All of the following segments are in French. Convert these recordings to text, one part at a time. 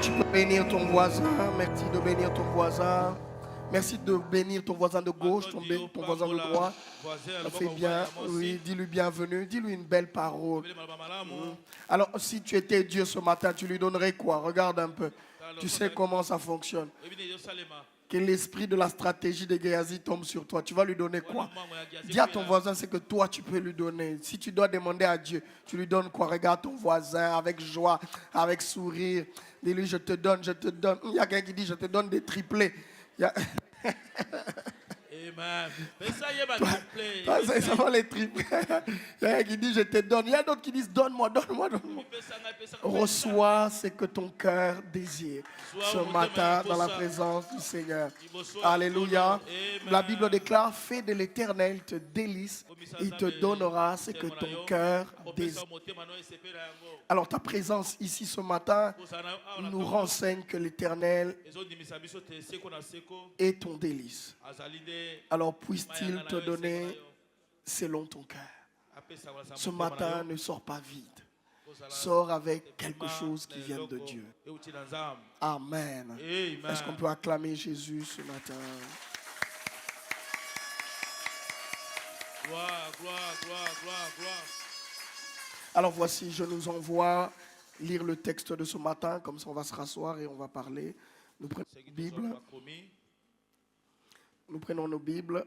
Tu peux bénir ton voisin. Merci de bénir ton voisin. Merci de bénir ton voisin de gauche, ton voisin de droite. Ça fait bien. Oui, dis-lui bienvenue. Dis-lui une belle parole. Alors, si tu étais Dieu ce matin, tu lui donnerais quoi? Regarde un peu. Tu sais comment ça fonctionne. Que l'esprit de la stratégie de Géasi tombe sur toi. Tu vas lui donner quoi? Dis à ton voisin ce que toi tu peux lui donner. Si tu dois demander à Dieu, tu lui donnes quoi? Regarde ton voisin avec joie, avec sourire. Dis-lui, je te donne, je te donne. Il y a quelqu'un qui dit, je te donne des triplés. Il y a... Amen. Toi, c'est seulement les triplés. Il y a quelqu'un qui dit, je te donne. Il y a d'autres qui disent, donne-moi, donne-moi, donne-moi. Reçois ce que ton cœur désire ce matin dans la présence du Seigneur. Alléluia. La Bible déclare, fais de l'Éternel te délice, il te donnera ce que ton cœur désire. Alors ta présence ici ce matin nous renseigne que l'Éternel est ton délice. Alors puisse-t-il te donner selon ton cœur. Ce matin, ne sors pas vide. Sors avec quelque chose qui vient de Dieu. Amen. Est-ce qu'on peut acclamer Jésus ce matin? Gloire, gloire, gloire, gloire, gloire. Alors voici, je nous envoie lire le texte de ce matin. Comme ça, on va se rasseoir et on va parler. Nous prenons nos Bibles. Nous prenons nos Bibles.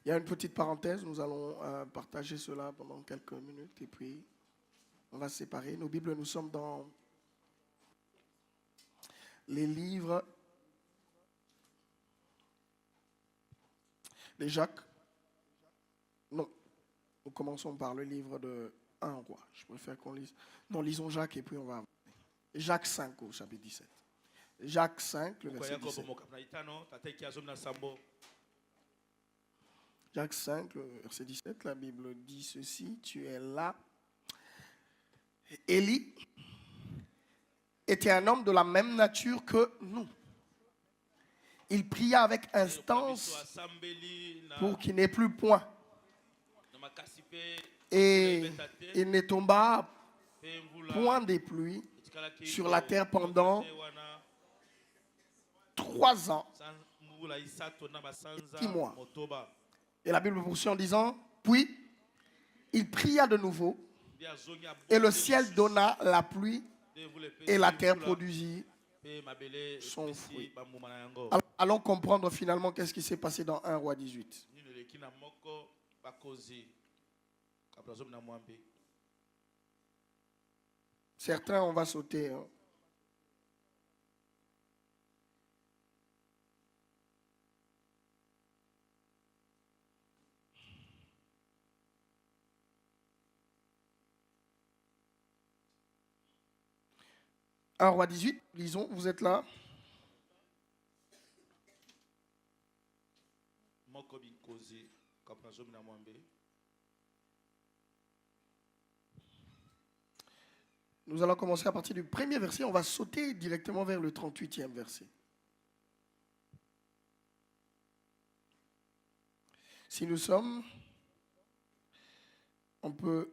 Il y a une petite parenthèse. Nous allons partager cela pendant quelques minutes et puis on va se séparer. Nos Bibles, nous sommes dans les livres de Jacques. Non, nous commençons par le livre de 1 roi. Je préfère qu'on lise. Non, lisons Jacques et puis on va. Jacques 5 au chapitre 17. Jacques 5, le verset 17. Jacques 5, le verset 17, la Bible dit ceci, tu es là. Élie était un homme de la même nature que nous. Il pria avec instance pour qu'il n'ait plus point. Et il ne tomba point des pluies sur la terre pendant 3 ans, 6 mois. Et la Bible poursuit en disant, puis il pria de nouveau, et le ciel donna la pluie, et la terre produisit son fruit. Alors, allons comprendre finalement qu'est-ce qui s'est passé dans 1 roi 18. Certains, on va sauter. Hein. Un roi 18, lisons, vous êtes là. Nous allons commencer à partir du premier verset. On va sauter directement vers le 38e verset. Si nous sommes, on peut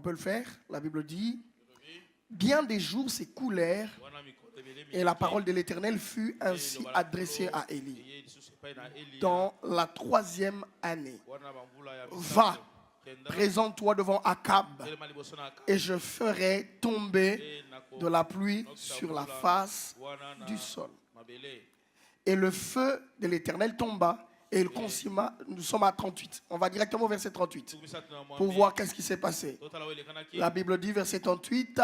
le faire. La Bible dit, bien des jours s'écoulèrent et la parole de l'Éternel fut ainsi adressée à Élie. Dans la 3e année, va, présente-toi devant Akab et je ferai tomber de la pluie sur la face du sol. Et le feu de l'Éternel tomba et il consuma. Nous sommes à 38. On va directement au verset 38 pour voir qu'est-ce qui s'est passé. La Bible dit, verset 38,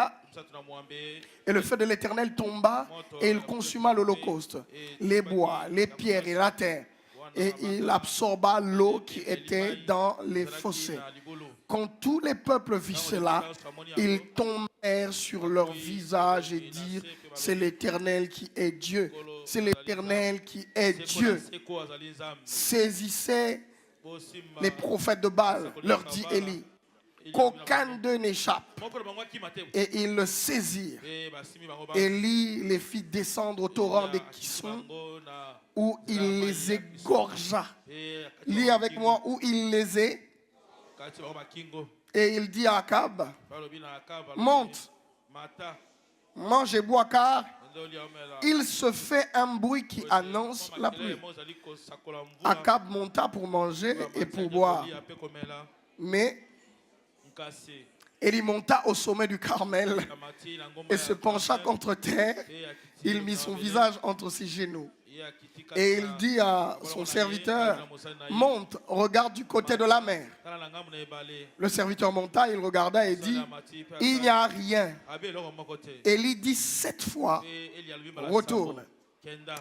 et le feu de l'Éternel tomba et il consuma l'holocauste, les bois, les pierres et la terre. Et il absorba l'eau qui était dans les fossés. Quand tous les peuples virent cela, ils tombèrent sur leur visage et dirent, c'est l'Éternel qui est Dieu. C'est l'Éternel qui est Dieu. Saisissez les prophètes de Baal, leur dit Élie, qu'aucun d'eux n'échappe. Et ils le saisirent. Élie les fit descendre au torrent des Kison, où il les égorgea. Lis avec moi, où il les Et il dit à Akab, balobi na Akab, balobi, monte, mata mange et bois car nde olia omela il se fait un bruit qui annonce la pluie. Akab monta pour manger et pour boire. Mais Élie monta au sommet du Carmel et se pencha contre terre. Il mit son visage entre ses genoux. Et il dit à son serviteur, monte, regarde du côté de la mer. Le serviteur monta, il regarda et dit, il n'y a rien. Élie dit 7 fois, retourne.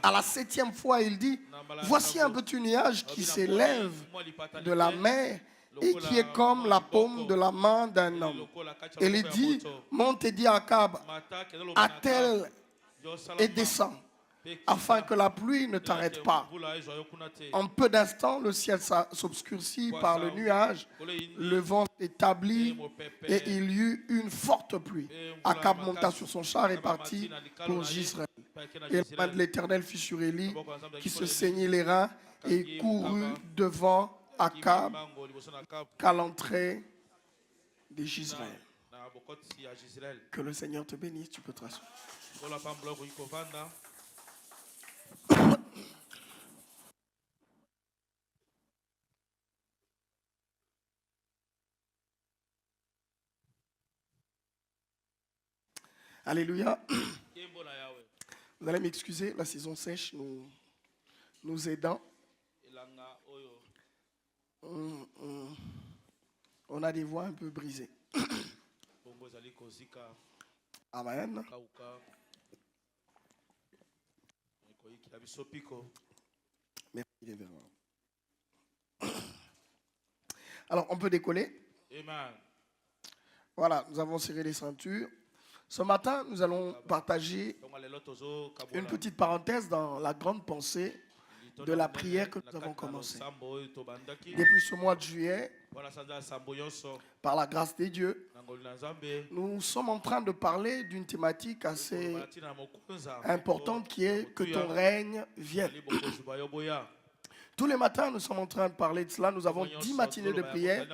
À la 7e fois, il dit, voici un petit nuage qui s'élève de la mer et qui est comme la paume de la main d'un homme. Élie dit, monte et dit à Akab, attelle et descend, afin que la pluie ne t'arrête pas. En peu d'instants, le ciel s'obscurcit par le nuage, le vent s'établit et il y eut une forte pluie. Akab monta sur son char et partit pour Jezreel. Et la main de l'Éternel fut sur Élie, qui se saignit les reins et courut devant Akab qu'à l'entrée de Jezreel. Que le Seigneur te bénisse, tu peux te rasseoir. Alléluia. Vous allez m'excuser, la saison sèche nous aidant. On a des voix un peu brisées. Amen. Merci les verres. Alors, on peut décoller. Voilà, nous avons serré les ceintures. Ce matin, nous allons partager une petite parenthèse dans la grande pensée de la prière que nous avons commencée. Depuis ce mois de juillet, par la grâce de Dieu, nous sommes en train de parler d'une thématique assez importante qui est que ton règne vienne. Tous les matins, nous sommes en train de parler de cela. Nous avons 10 matinées de prière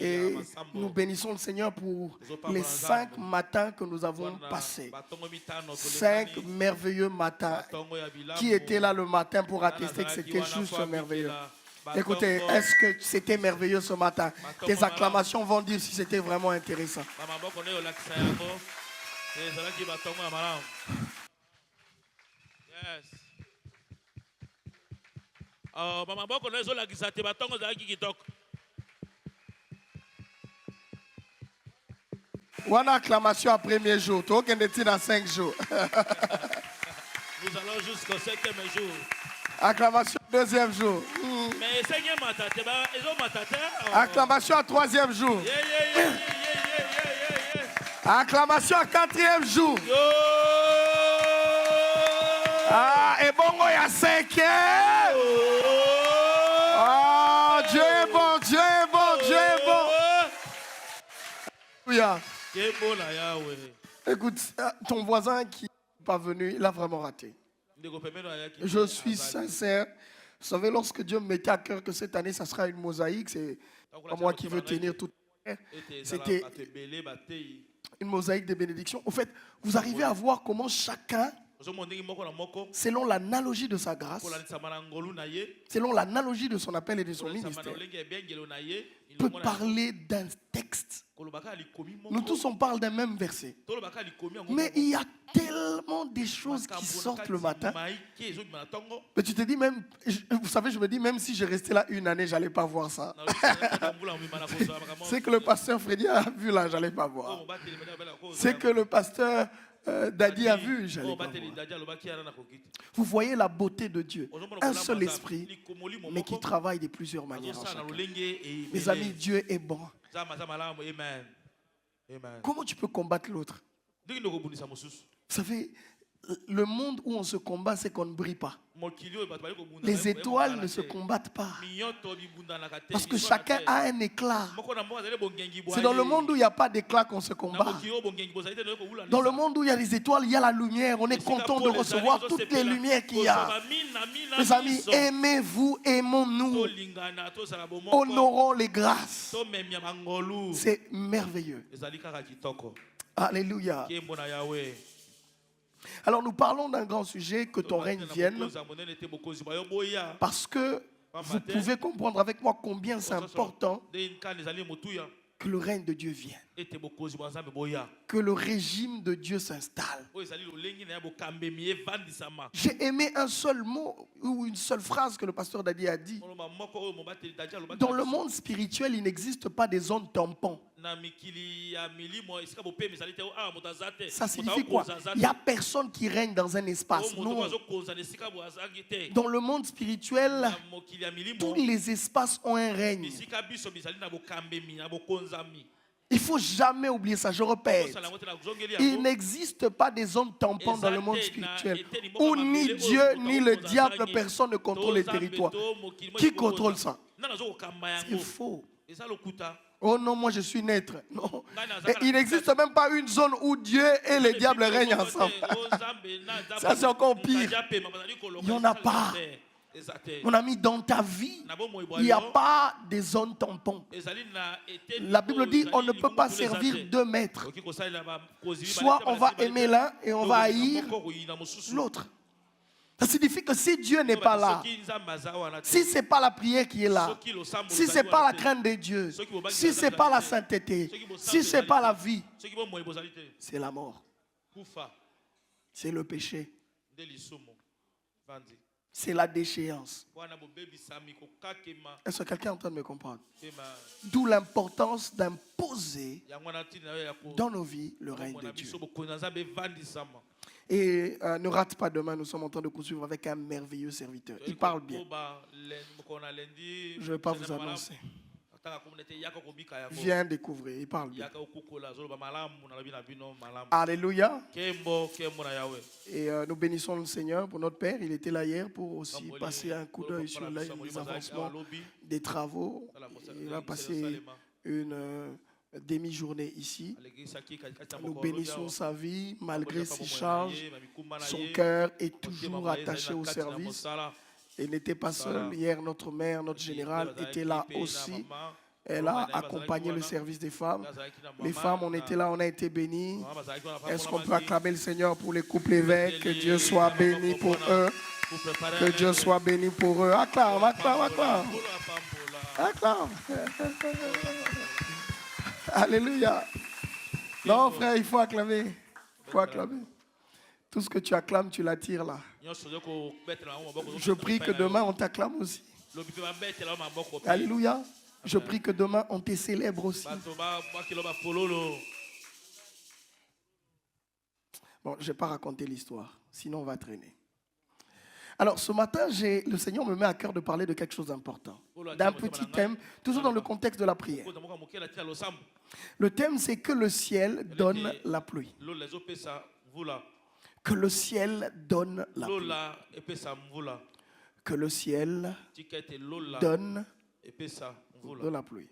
et nous bénissons le Seigneur pour les 5 matins que nous avons passés. 5 merveilleux matins. Qui était là le matin pour attester que c'était juste merveilleux? Écoutez, est-ce que c'était merveilleux ce matin? Tes acclamations vont dire si c'était vraiment intéressant. Une acclamation à premier jour. Toi, qu'en est-il dans 5 jours? Nous allons jusqu'au 5e jour. Acclamation au 2e jour. Mais acclamation à 3e jour. Acclamation à 4e jour. Ah, et bon, il y a 5e. Oh, Dieu est bon, Dieu est bon, Dieu est bon. Alléluia. Écoute, ton voisin qui n'est pas venu, il a vraiment raté. Je suis sincère. Vous savez, lorsque Dieu me mettait à cœur que cette année, ça sera une mosaïque, c'est pas moi qui veux tenir tout. C'était une mosaïque de bénédictions. Au fait, vous arrivez à voir comment chacun, selon l'analogie de sa grâce, selon l'analogie de son appel et de son ministère, peut parler d'un texte. Nous tous on parle d'un même verset. Mais il y a tellement de choses qui sortent le matin. Mais tu te dis même, vous savez, je me dis même si je restais là une année, j'allais pas voir ça. C'est que le pasteur Freddy a vu là, j'allais pas voir. C'est que le pasteur Dadi a vu, j'allais pas voir. Vous voyez la beauté de Dieu. Un seul esprit, mais qui travaille de plusieurs manières en chacun. Mes amis, Dieu est bon. Comment tu peux combattre l'autre? Vous savez, le monde où on se combat, c'est qu'on ne brille pas. Les étoiles ne se combattent pas. Parce que chacun a un éclat. C'est dans le monde où il n'y a pas d'éclat qu'on se combat. Dans le monde où il y a des étoiles, il y a la lumière. On est content de recevoir toutes les lumières qu'il y a. Mes amis, aimez-vous, aimons-nous. Honorons les grâces. C'est merveilleux. Alléluia. Alors nous parlons d'un grand sujet, que ton règne vienne, parce que vous pouvez comprendre avec moi combien c'est important que le règne de Dieu vienne, que le régime de Dieu s'installe. J'ai aimé un seul mot ou une seule phrase que le pasteur Dadi a dit. Dans le monde spirituel, il n'existe pas des zones tampons. Ça signifie quoi? Il n'y a personne qui règne dans un espace. Non. Dans le monde spirituel, tous les espaces ont un règne. Il ne faut jamais oublier ça, je répète. Il n'existe pas des zones tampons dans le monde spirituel où ni Dieu ni le diable, personne ne contrôle les territoires. Qui contrôle ça? C'est faux. Oh non, moi je suis naître. Non. Et il n'existe même pas une zone où Dieu et le diable règnent ensemble. Ça c'est encore pire. Il n'y en a pas. Mon ami, dans ta vie, il n'y a pas de zone tampon. La Bible dit on ne peut pas servir deux maîtres. Soit on va aimer l'un et on va haïr l'autre. Ça signifie que si Dieu n'est pas là, si ce n'est pas la prière qui est là, si ce n'est pas la crainte de Dieu, si ce n'est pas la sainteté, si ce n'est pas la vie, c'est la mort. C'est le péché. C'est la déchéance. Est-ce que quelqu'un est en train de me comprendre? D'où l'importance d'imposer dans nos vies le règne de Dieu. Et ne rate pas demain, nous sommes en train de poursuivre avec un merveilleux serviteur. Il parle bien. Je ne vais pas vous annoncer. Viens découvrir, il parle bien. Alléluia. Et nous bénissons le Seigneur pour notre Père. Il était là hier pour aussi passer un coup d'œil sur les avancements des travaux. Il va passer une demi-journée ici. Nous bénissons sa vie malgré ses charges. Son cœur est toujours attaché au service. Il n'était pas seul. Hier, notre mère, notre générale était là aussi. Elle a accompagné le service des femmes. Les femmes, on était là, on a été bénis. Est-ce qu'on peut acclamer le Seigneur pour les couples évêques? Que Dieu soit béni pour eux. Que Dieu soit béni pour eux. Acclame, acclame, acclame. Acclame. Alléluia. Non, frère, il faut acclamer. Il faut acclamer. Tout ce que tu acclames, tu l'attires là. Je prie que demain, on t'acclame aussi. Alléluia. Je prie que demain, on te célèbre aussi. Bon, je ne vais pas raconter l'histoire, sinon on va traîner. Alors, ce matin, le Seigneur me met à cœur de parler de quelque chose d'important. D'un petit thème, toujours dans le contexte de la prière. Le thème, c'est que le ciel donne la pluie. Que le ciel donne la pluie. Que le ciel donne de la pluie.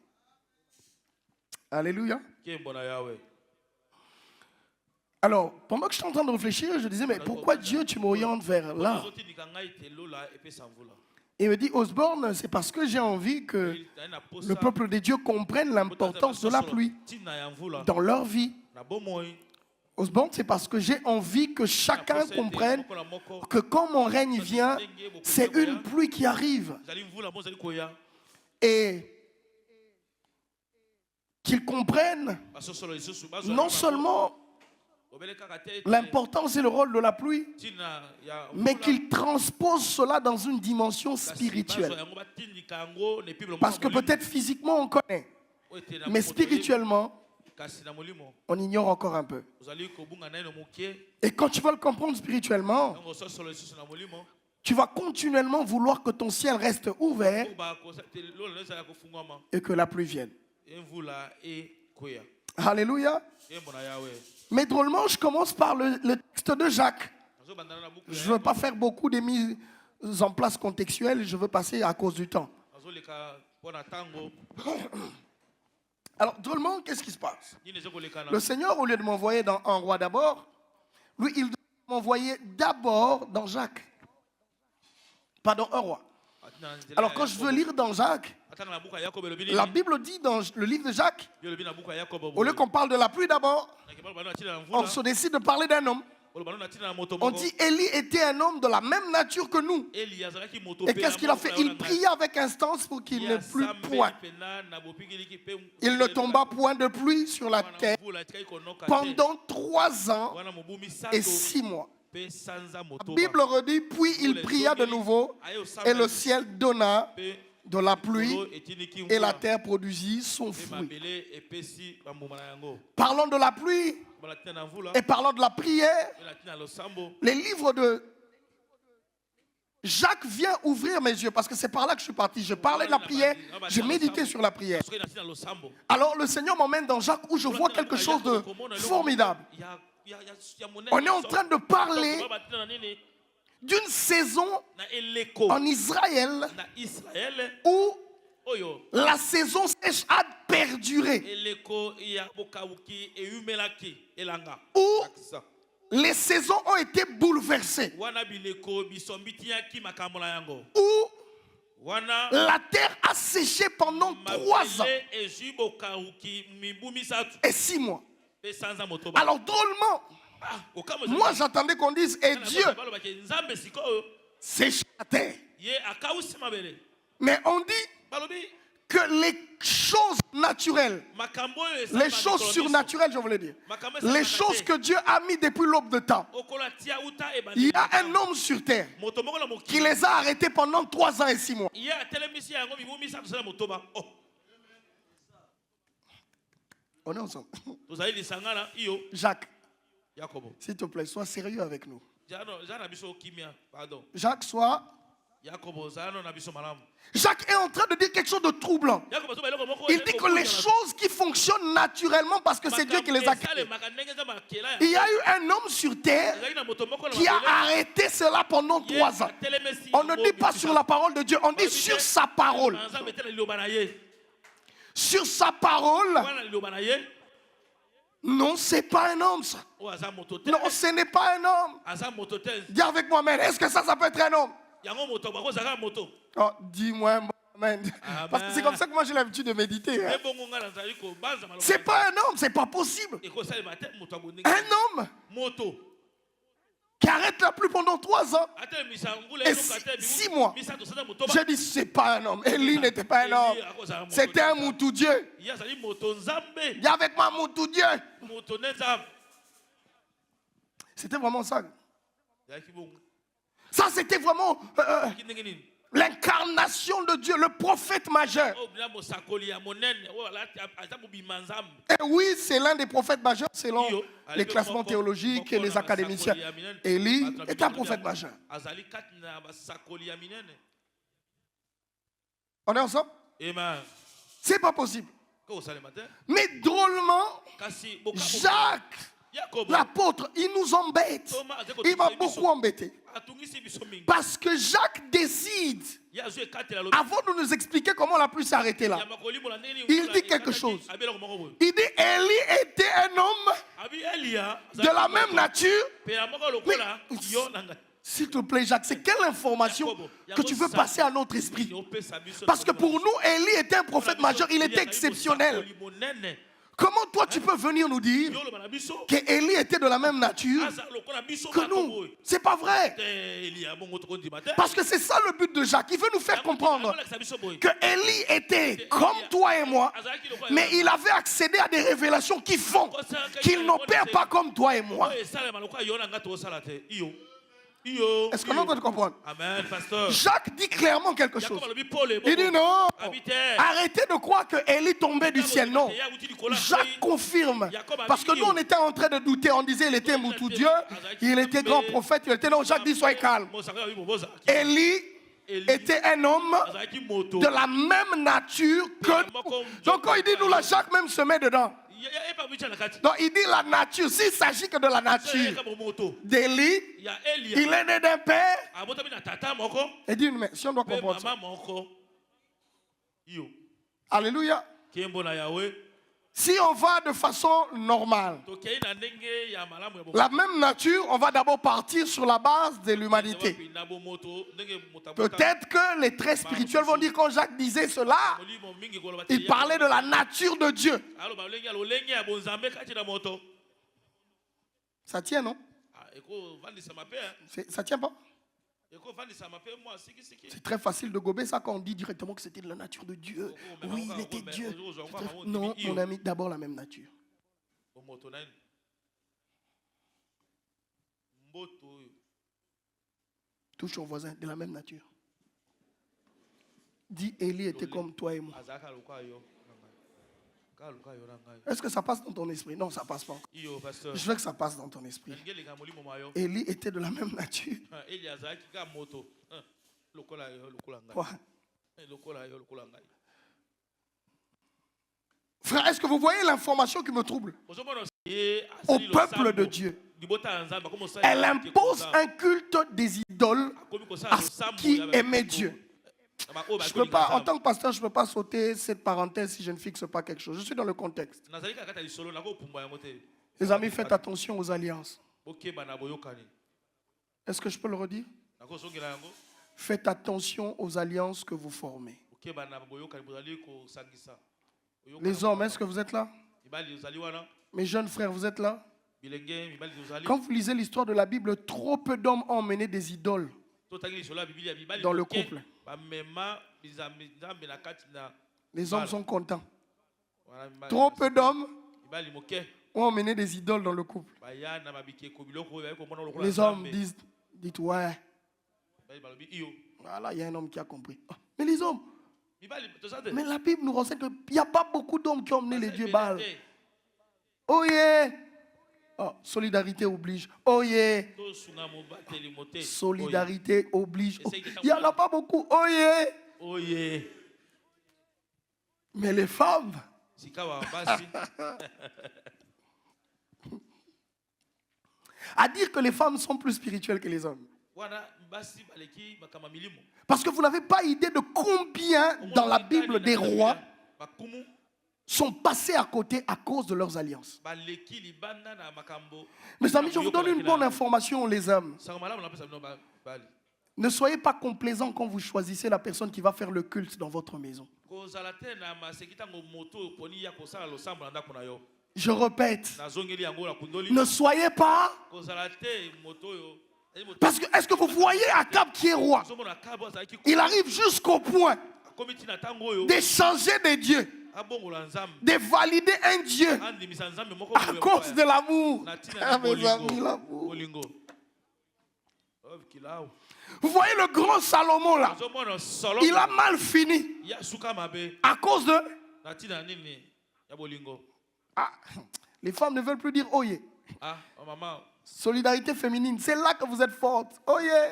Alléluia. Alors, pendant que je suis en train de réfléchir, je disais, mais pourquoi Dieu, tu m'orientes vers là? Il me dit, Osborne, c'est parce que j'ai envie que le peuple de Dieu comprenne l'importance de la pluie dans leur vie. Osborne, c'est parce que j'ai envie que chacun comprenne que quand mon règne vient, c'est une pluie qui arrive. Et qu'ils comprennent non seulement l'importance et le rôle de la pluie, mais qu'ils transposent cela dans une dimension spirituelle. Parce que peut-être physiquement on connaît, mais spirituellement, on ignore encore un peu. Et quand tu vas le comprendre spirituellement, tu vas continuellement vouloir que ton ciel reste ouvert et que la pluie vienne. Alléluia. Mais drôlement, je commence par le texte de Jacques. Je ne veux pas faire beaucoup de mises en place contextuelles, je veux passer à cause du temps. Alors, drôlement, qu'est-ce qui se passe? Le Seigneur, au lieu de m'envoyer dans un roi d'abord, lui, il doit m'envoyer d'abord dans Jacques. Pardon, un roi. Alors, quand je veux lire dans Jacques, la Bible dit dans le livre de Jacques, au lieu qu'on parle de la pluie d'abord, on se décide de parler d'un homme. On dit Élie était un homme de la même nature que nous. Et qu'est-ce qu'il a fait? Il pria avec instance pour qu'il ne plût point. Il ne tomba point de pluie sur la terre pendant 3 ans et 6 mois. La Bible redit, puis il pria de nouveau et le ciel donna de la pluie et la terre produisit son fruit. Parlons de la pluie et parlons de la prière. Les livres de Jacques vient ouvrir mes yeux parce que c'est par là que je suis parti. Je parlais de la prière, je méditais sur la prière. Alors le Seigneur m'emmène dans Jacques où je vois quelque chose de formidable. On est en train de parler d'une saison en Israël où la saison sèche a perduré, où les saisons ont été bouleversées, où la terre a séché pendant 3 ans et 6 mois. Alors drôlement, moi j'attendais qu'on dise et Dieu sèche la terre. Mais on dit que les choses naturelles, les choses surnaturelles, je voulais dire, les choses que Dieu a mis depuis l'aube de temps, il y a un homme sur terre qui les a arrêtés pendant 3 ans et 6 mois. On est ensemble. Jacques, s'il te plaît, sois sérieux avec nous. Jacques, Jacques est en train de dire quelque chose de troublant. Il dit que les choses qui fonctionnent naturellement parce que c'est Dieu qui les a créées. Il y a eu un homme sur terre qui a arrêté cela pendant 3 ans. On ne dit pas sur la parole de Dieu, on dit sur sa parole. Sur sa parole. Non, c'est pas un homme ça. Non, ce n'est pas un homme. Dis avec moi, mais est-ce que ça peut être un homme? Oh, dis-moi, amen. Parce que c'est comme ça que moi j'ai l'habitude de méditer. Hein. C'est pas un homme, c'est pas possible. Un homme qui arrête la pluie pendant 3 ans et 6 mois. J'ai dit, c'est pas un homme. Élie n'était pas un homme. C'était un moutou Dieu. Dis avec moi, moutou Dieu. C'était vraiment ça. Ça, c'était vraiment l'incarnation de Dieu, le prophète majeur. Et oui, c'est l'un des prophètes majeurs selon les classements théologiques et les académiciens. Élie est un prophète majeur. On est ensemble? C'est pas possible. Mais drôlement, Jacques, l'apôtre, il nous embête. Il m'a beaucoup embêté. Parce que Jacques décide, avant de nous expliquer comment la pluie s'est arrêtée là, il dit quelque chose. Il dit Élie était un homme de la même nature. S'il te plaît, Jacques, c'est quelle information que tu veux passer à notre esprit? Parce que pour nous, Élie était un prophète majeur, il était exceptionnel. Comment toi tu peux venir nous dire qu'Élie était de la même nature que nous? C'est pas vrai. Parce que c'est ça le but de Jacques. Il veut nous faire comprendre que Élie était comme toi et moi, mais il avait accédé à des révélations qui font qu'il n'opère pas comme toi et moi. Est-ce qu'on est en train de comprendre? Amen, pasteur. Jacques dit clairement quelque chose. Il dit non, arrêtez de croire que Élie tombait du ciel. Non, Jacques confirme. Parce que nous on était en train de douter. On disait il était moutou Dieu, il était grand prophète, il était non. Jacques dit soyez calme. Élie était un homme de la même nature que nous. Donc quand il dit nous là, Jacques même se met dedans. Donc il dit la nature. S'il s'agit que de la nature d'Élie, il est né d'un père. Et dit, mais si on doit comprendre ça. Alléluia. Si on va de façon normale, la même nature, on va d'abord partir sur la base de l'humanité. Peut-être que les traits spirituels vont dire, quand Jacques disait cela, il parlait de la nature de Dieu. Ça tient, non? Ça tient pas? C'est très facile de gober ça quand on dit directement que c'était de la nature de Dieu. Oui, il était Dieu. Non, mon ami, d'abord la même nature. Touche ton voisin, de la même nature. Dis, Élie était comme toi et moi. Est-ce que ça passe dans ton esprit? Non, ça passe pas encore. Je veux que ça passe dans ton esprit. Élie était de la même nature. Quoi? Frère, est-ce que vous voyez l'information qui me trouble? Au peuple de Dieu, elle impose un culte des idoles à ceux qui aimaient Dieu. Je peux pas, en tant que pasteur, je ne peux pas sauter cette parenthèse si je ne fixe pas quelque chose. Je suis dans le contexte. Les amis, faites attention aux alliances. Est-ce que je peux le redire? Faites attention aux alliances que vous formez. Les hommes, est-ce que vous êtes là? Mes jeunes frères, vous êtes là? Quand vous lisez l'histoire de la Bible, trop peu d'hommes ont emmené des idoles dans le couple. Les hommes sont contents. Trop peu d'hommes ont emmené des idoles dans le couple. Les hommes dites ouais. Voilà, il y a un homme qui a compris. Mais les hommes, mais la Bible nous renseigne qu'il n'y a pas beaucoup d'hommes qui ont emmené les dieux Baal. Oh yeah! Oh, solidarité oblige. Oh yeah! Solidarité oblige. Oh, il n'y en a pas beaucoup. Oh yeah! Oh yeah. Mais les femmes. À dire que les femmes sont plus spirituelles que les hommes. Parce que vous n'avez pas idée de combien dans la Bible des rois sont passés à côté à cause de leurs alliances. Mes amis, je vous donne une bonne information, les hommes. Ne soyez pas complaisants quand vous choisissez la personne qui va faire le culte dans votre maison. Je répète, ne soyez pas... Parce que, est-ce que vous voyez Akab qui est roi? Il arrive jusqu'au point d'échanger des dieux, de valider un Dieu à cause de l'amour. Ah, mes amis, l'amour. Vous voyez le grand Salomon là, il a mal fini à cause de... Ah, les femmes ne veulent plus dire oh yeah. Solidarité féminine, c'est là que vous êtes forte. Oh yeah.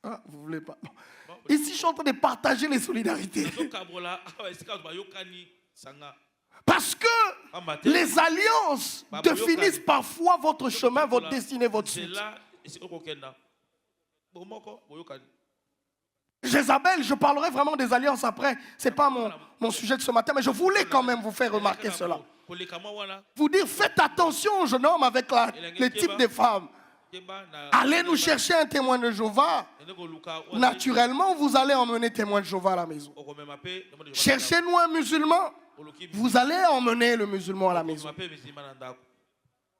Ah, vous voulez pas. Ici, je suis en train de partager les solidarités. Parce que les alliances définissent parfois votre chemin, votre destinée, votre suite. Jézabel, je parlerai vraiment des alliances après. Ce n'est pas mon sujet de ce matin, mais je voulais quand même vous faire remarquer cela. Vous dire, faites attention, jeune homme, avec les types de femmes. Allez nous chercher un témoin de Jéhovah. Naturellement, vous allez emmener témoin de Jéhovah à la maison. Cherchez-nous un musulman. Vous allez emmener le musulman à la maison.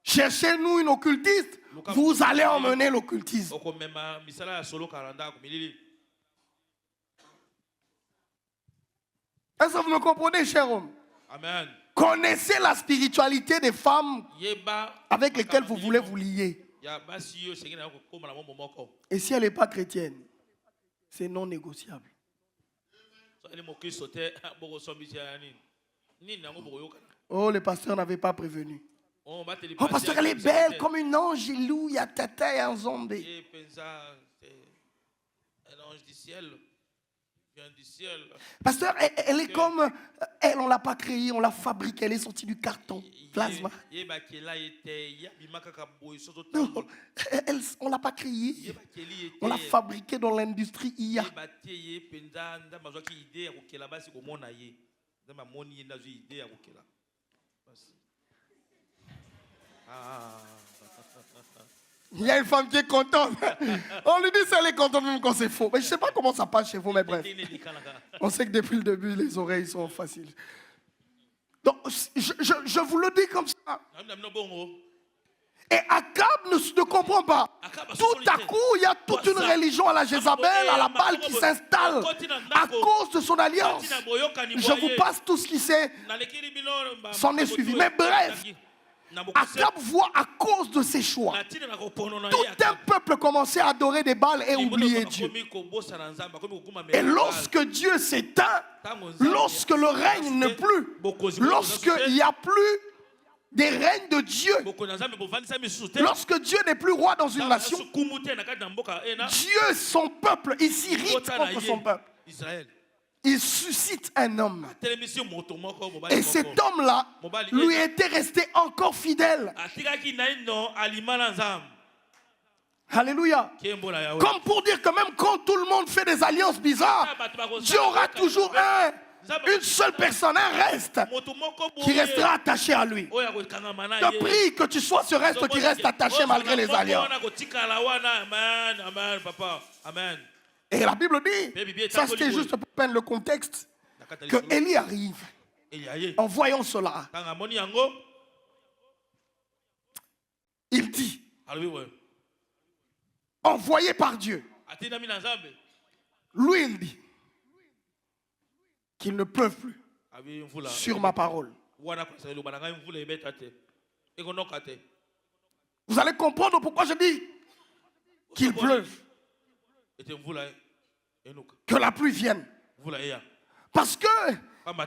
Cherchez-nous une occultiste. Vous allez emmener l'occultiste. Est-ce que vous me comprenez, cher homme? Amen. Connaissez la spiritualité des femmes avec lesquelles vous voulez vous lier. Et si elle n'est pas chrétienne, c'est non négociable. Oh, le pasteur n'avait pas prévenu. Oh, pasteur, elle est belle comme une ange, il y a tata et un zombie. Un ange du ciel. vient du ciel. Pasteur, elle est comme... Elle, on ne l'a pas créée, on l'a fabriquée. Elle est sortie du carton. Plasma. Non, on ne l'a pas créée. On l'a fabriquée dans l'industrie IA. Il y a une femme qui est contente. On lui dit qu'elle est contente même quand c'est faux. Mais je ne sais pas comment ça passe chez vous, mais bref. On sait que depuis le début, les oreilles sont faciles. Donc, je vous le dis comme ça. Et Akab ne comprend pas. Tout à coup, il y a toute une religion à la Jézabel, à la Baal qui s'installe à cause de son alliance. Je vous passe tout ce qui s'en est suivi. Mais bref, Akab voit à cause de ses choix. Tout un peuple commençait à adorer des Baals et oublier Dieu. Et lorsque Dieu s'éteint, lorsque le règne n'est plus, lorsqu'il n'y a plus des règnes de Dieu, lorsque Dieu n'est plus roi dans une nation, Dieu, son peuple, il s'irrite contre son peuple. Il suscite un homme. Et cet homme-là lui était resté encore fidèle. Alléluia. Comme pour dire que même quand tout le monde fait des alliances bizarres, Dieu aura toujours une seule personne, un reste, qui restera attaché à lui. Je prie que tu sois ce reste qui reste attaché malgré les alliances. Amen. Et la Bible dit, ça c'était juste pour peindre le contexte, que Élie arrive. En voyant cela, il dit, envoyé par Dieu, lui il dit, qu'il ne pleuve plus sur ma parole. Vous allez comprendre pourquoi je dis qu'il pleuve. Que la pluie vienne. Parce que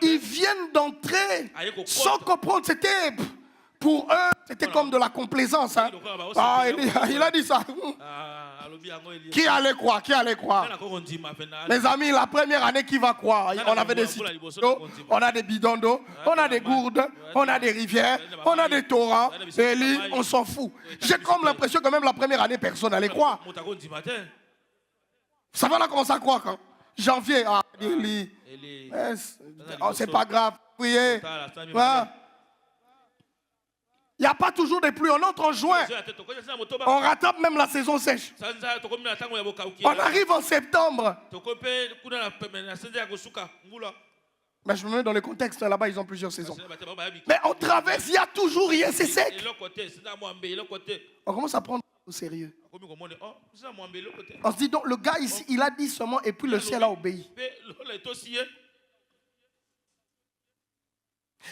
ils viennent d'entrer sans comprendre. C'était pour eux, c'était comme de la complaisance. Hein. Ah, il a dit ça. Qui allait croire? Qui allait croire? Les amis, la première année, qui va croire? On avait des sites d'eau, on a des bidons d'eau, on a des gourdes, on a des rivières, on a des torrents. Élie, on s'en fout. J'ai comme l'impression que même la première année, personne n'allait croire. Ça va là commencer à croire quand? Janvier, Élie. C'est pas grave, priez. Il n'y a pas toujours des pluies. On entre en juin. On rattrape même la saison sèche. On arrive en septembre. Mais je me mets dans le contexte. Là-bas, ils ont plusieurs saisons. Mais on traverse, il y a toujours rien, c'est sec. On commence à prendre au sérieux. On se dit donc, le gars ici, il a dit seulement et puis le ciel a obéi.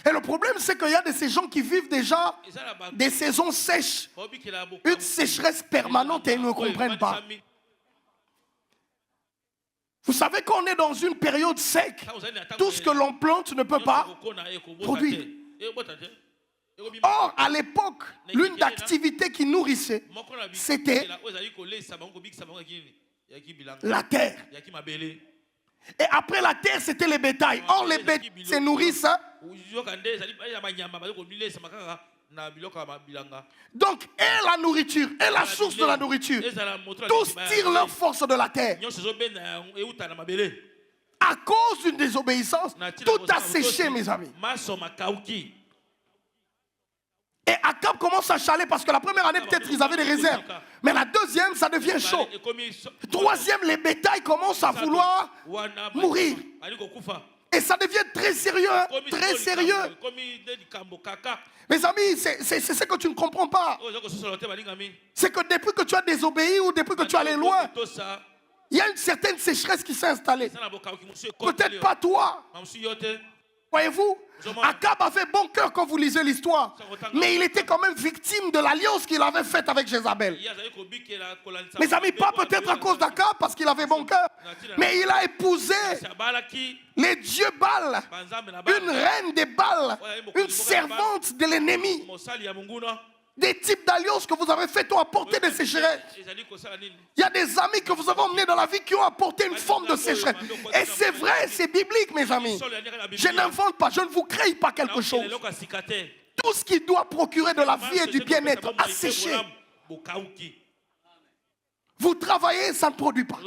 Et le problème, c'est qu'il y a de ces gens qui vivent déjà des saisons sèches, une sécheresse permanente et ils ne comprennent pas. Vous savez qu'on est dans une période sec. Tout ce que l'on plante ne peut pas produire. Or, à l'époque, l'une des activités qui nourrissait, c'était la terre. Et après la terre, c'était les bétails. Or, les bétails se nourrissent. Donc, et la nourriture, et la source de la nourriture, tous tirent leur force de la terre. À cause d'une désobéissance, tout a séché, mes amis. Et Akab commence à chialer parce que la première année, peut-être, ils avaient des réserves. Mais la deuxième, ça devient chaud. Troisième, les bétails commencent à vouloir mourir. Et ça devient très sérieux, hein, très sérieux. Mes amis, c'est ce que tu ne comprends pas. C'est que depuis que tu as désobéi ou depuis que tu es allé loin, il y a une certaine sécheresse qui s'est installée. Peut-être pas toi. Voyez-vous, Akab avait bon cœur quand vous lisez l'histoire. Mais il était quand même victime de l'alliance qu'il avait faite avec Jézabel. Mes amis, pas peut-être à cause d'Akab parce qu'il avait bon cœur. Mais il a épousé les dieux Baal, une reine des Baal, une servante de l'ennemi. Des types d'alliances que vous avez faites ont apporté des sécheresses. Il y a des amis que vous avez emmenés dans la vie qui ont apporté une forme de sécheresse. Et c'est vrai, c'est biblique, mes amis. Je n'invente pas, je ne vous crée pas quelque chose. Tout ce qui doit procurer de la vie et du bien-être a séché. Vous travaillez, ça ne produit pas.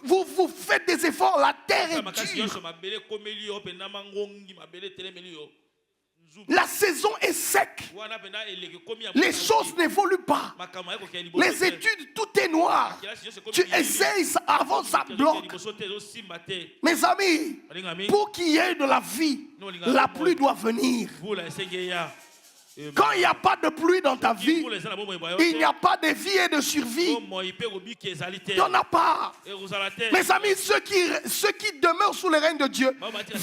Vous faites des efforts, la terre est dure. La saison est sec. Les choses n'évoluent pas. Les études, tout est noir. Tu essayes, avant ça bloque. Mes amis, pour qu'il y ait de la vie, la pluie doit venir. Quand il n'y a pas de pluie dans ta vie, il n'y a pas de vie et de survie. Il n'y en a pas. Mes amis, ceux qui demeurent sous le règne de Dieu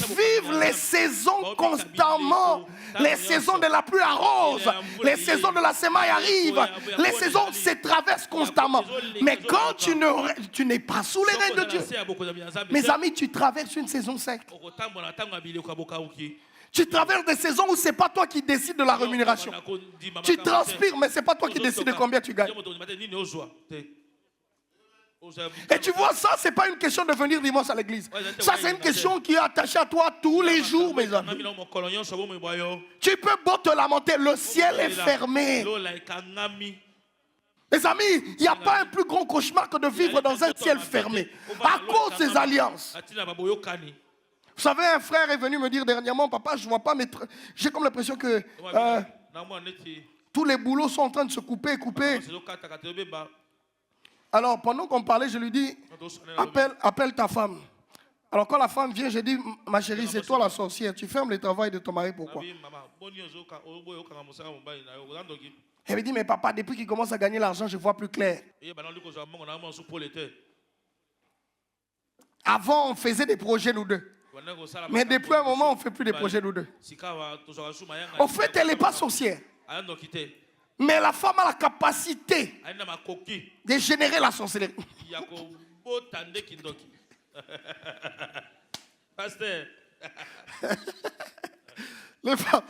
vivent les saisons constamment. Les saisons de la pluie arrosent. Les saisons de la semaille arrivent. Les saisons se traversent constamment. Mais quand tu n'es pas sous le règne de Dieu, mes amis, tu traverses une saison sec. Tu traverses des saisons où ce n'est pas toi qui décides de la rémunération. Tu transpires, mais ce n'est pas toi qui décides de combien tu gagnes. Et tu vois, ça, ce n'est pas une question de venir dimanche à l'église. Ça, c'est une question qui est attachée à toi tous les jours, mes amis. Tu peux beau te lamenter, le ciel est fermé. Mes amis, il n'y a pas un plus grand cauchemar que de vivre dans un ciel fermé à cause des alliances. Vous savez, un frère est venu me dire dernièrement, papa, je ne vois pas, mais j'ai comme l'impression que tous les boulots sont en train de se couper. Alors, pendant qu'on parlait, je lui dis, appelle ta femme. Alors, quand la femme vient, je dis, ma chérie, c'est toi la sorcière. Tu fermes le travail de ton mari, pourquoi? Elle me dit, mais papa, depuis qu'il commence à gagner l'argent, je vois plus clair. Avant, on faisait des projets, nous deux. Mais depuis un moment, on ne fait plus des projets, nous deux. En fait, elle n'est pas sorcière. Mais la femme a la capacité de générer la sorcellerie. Les femmes,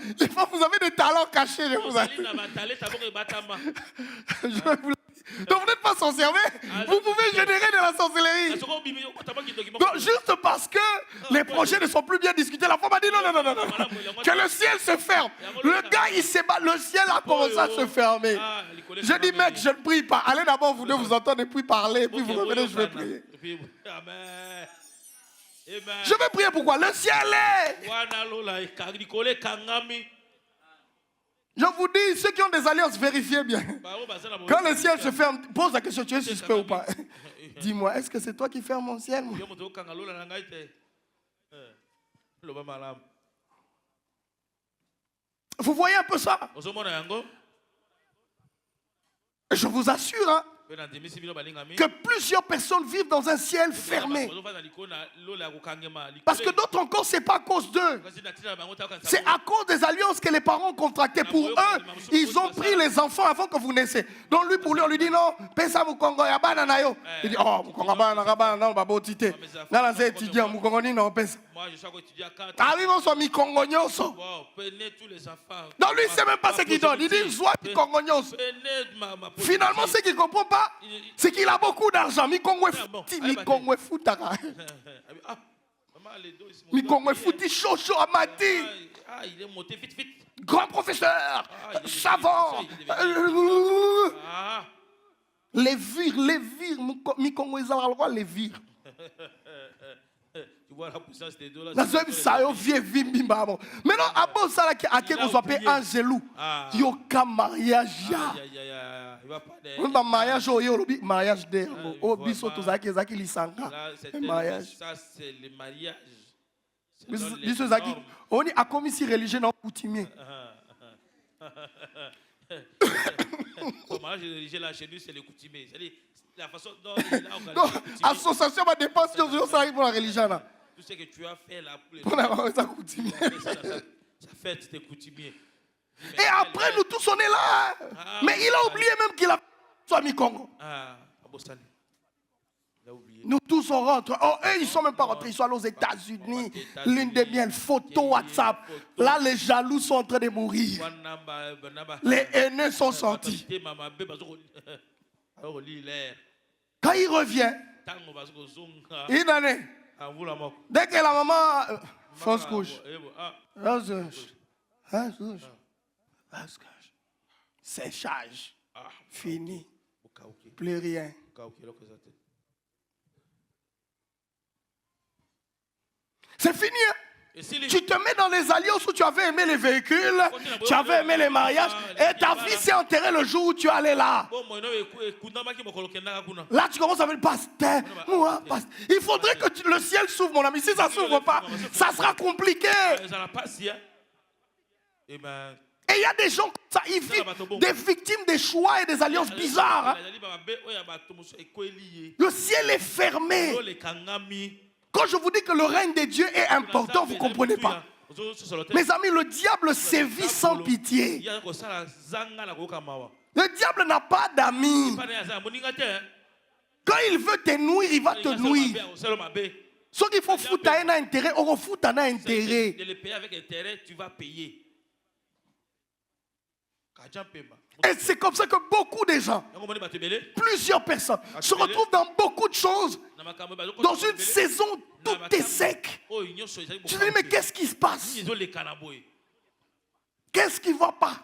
vous avez des talents cachés, je vous assure. Donc vous n'êtes pas sorcière, mais vous pouvez générer de la sorcellerie. Donc, juste parce que les projets ne sont plus bien discutés, la femme a dit non. Que le ciel se ferme. Le gars, il s'est battu, le ciel a commencé à se fermer. Je dis, mec, je ne prie pas. Allez d'abord, vous deux vous entendez, puis parler, puis vous revenez, je vais prier. Je vais prier pourquoi? Le ciel est. Je vous dis, ceux qui ont des alliances, vérifiez bien. Quand le ciel se ferme, pose la question, tu es suspect ou pas? Dis-moi, est-ce que c'est toi qui fermes mon ciel? Vous voyez un peu ça? Je vous assure, hein, que plusieurs personnes vivent dans un ciel fermé. Parce que d'autres encore, ce n'est pas à cause d'eux. C'est à cause des alliances que les parents ont contractées. Pour eux, ils ont pris les enfants avant que vous naissiez. Donc lui, pour lui, on lui dit non, pesa mukongo ya bana na yo. Il dit, oh, mukongo bana non, babo tite. Là, c'est étudiant, mukongo ni non, pesa. Ah oui, on soit mikongo nyoso. Donc lui, il ne sait même pas ce qu'il donne. Il dit, soit mikongo nyoso. Finalement, ce qu'il ne comprend pas, c'est qu'il a beaucoup d'argent. Mikongo est foutara. Mikongo est fouti chocho amati. Grand professeur, savant. Les vire. Mikongo est à roi, les vire. Tu vois la puissance des dollars. Maintenant, à bon ça, à qui on s'appelle Angelou. Yo, comme mariage. Mariage, mariage de. Oh, biso, tous à qui lisanga. Mariage. Ça, c'est le mariage. Biso, Zaki. On est à commission religieuse non coutumier. Le mariage religieux là chez nous, c'est le coutumier. C'est la façon dont l'association va dépenser ça arrive pour la religion là. Tout ce que tu as fait là pour la coutumier. Ça fait tes coutumiers. Et après nous tous on est là. Mais il a oublié même qu'il a soit mi Congo. Nous tous on rentre. Oh, eux, ils sont même pas rentrés. Ils sont allés aux États-Unis. L'une des miennes, photo WhatsApp. Là, les jaloux sont en train de mourir. Les haineux sont sortis. Quand il revient, il en est. Dès que la maman fausse couche, séchage, fini, plus rien. C'est fini. Hein? Tu te mets dans les alliances où tu avais aimé les véhicules, tu avais aimé les mariages, et ta vie s'est enterrée le jour où tu allais là. Là, tu commences à dire, pasteur, moi, pasteur. Il faudrait que le ciel s'ouvre, mon ami. Si ça ne s'ouvre pas, ça sera compliqué. Et il y a des gens comme ça, ils vivent des victimes des choix et des alliances bizarres. Hein? Le ciel est fermé. Quand je vous dis que le règne de Dieu est important, vous ne comprenez pas. Mes amis, le diable sévit sans pitié. Le diable n'a pas d'amis. Quand il veut te nuire, il va te nuire. Ce qu'il faut foutre à un intérêt, on va foutre à un intérêt. De le payer avec intérêt, tu vas payer. Et c'est comme ça que beaucoup de gens, plusieurs personnes, se retrouvent dans beaucoup de choses. Dans une saison, tout est sec. Tu te dis, mais qu'est-ce qui se passe? Qu'est-ce qui ne va pas?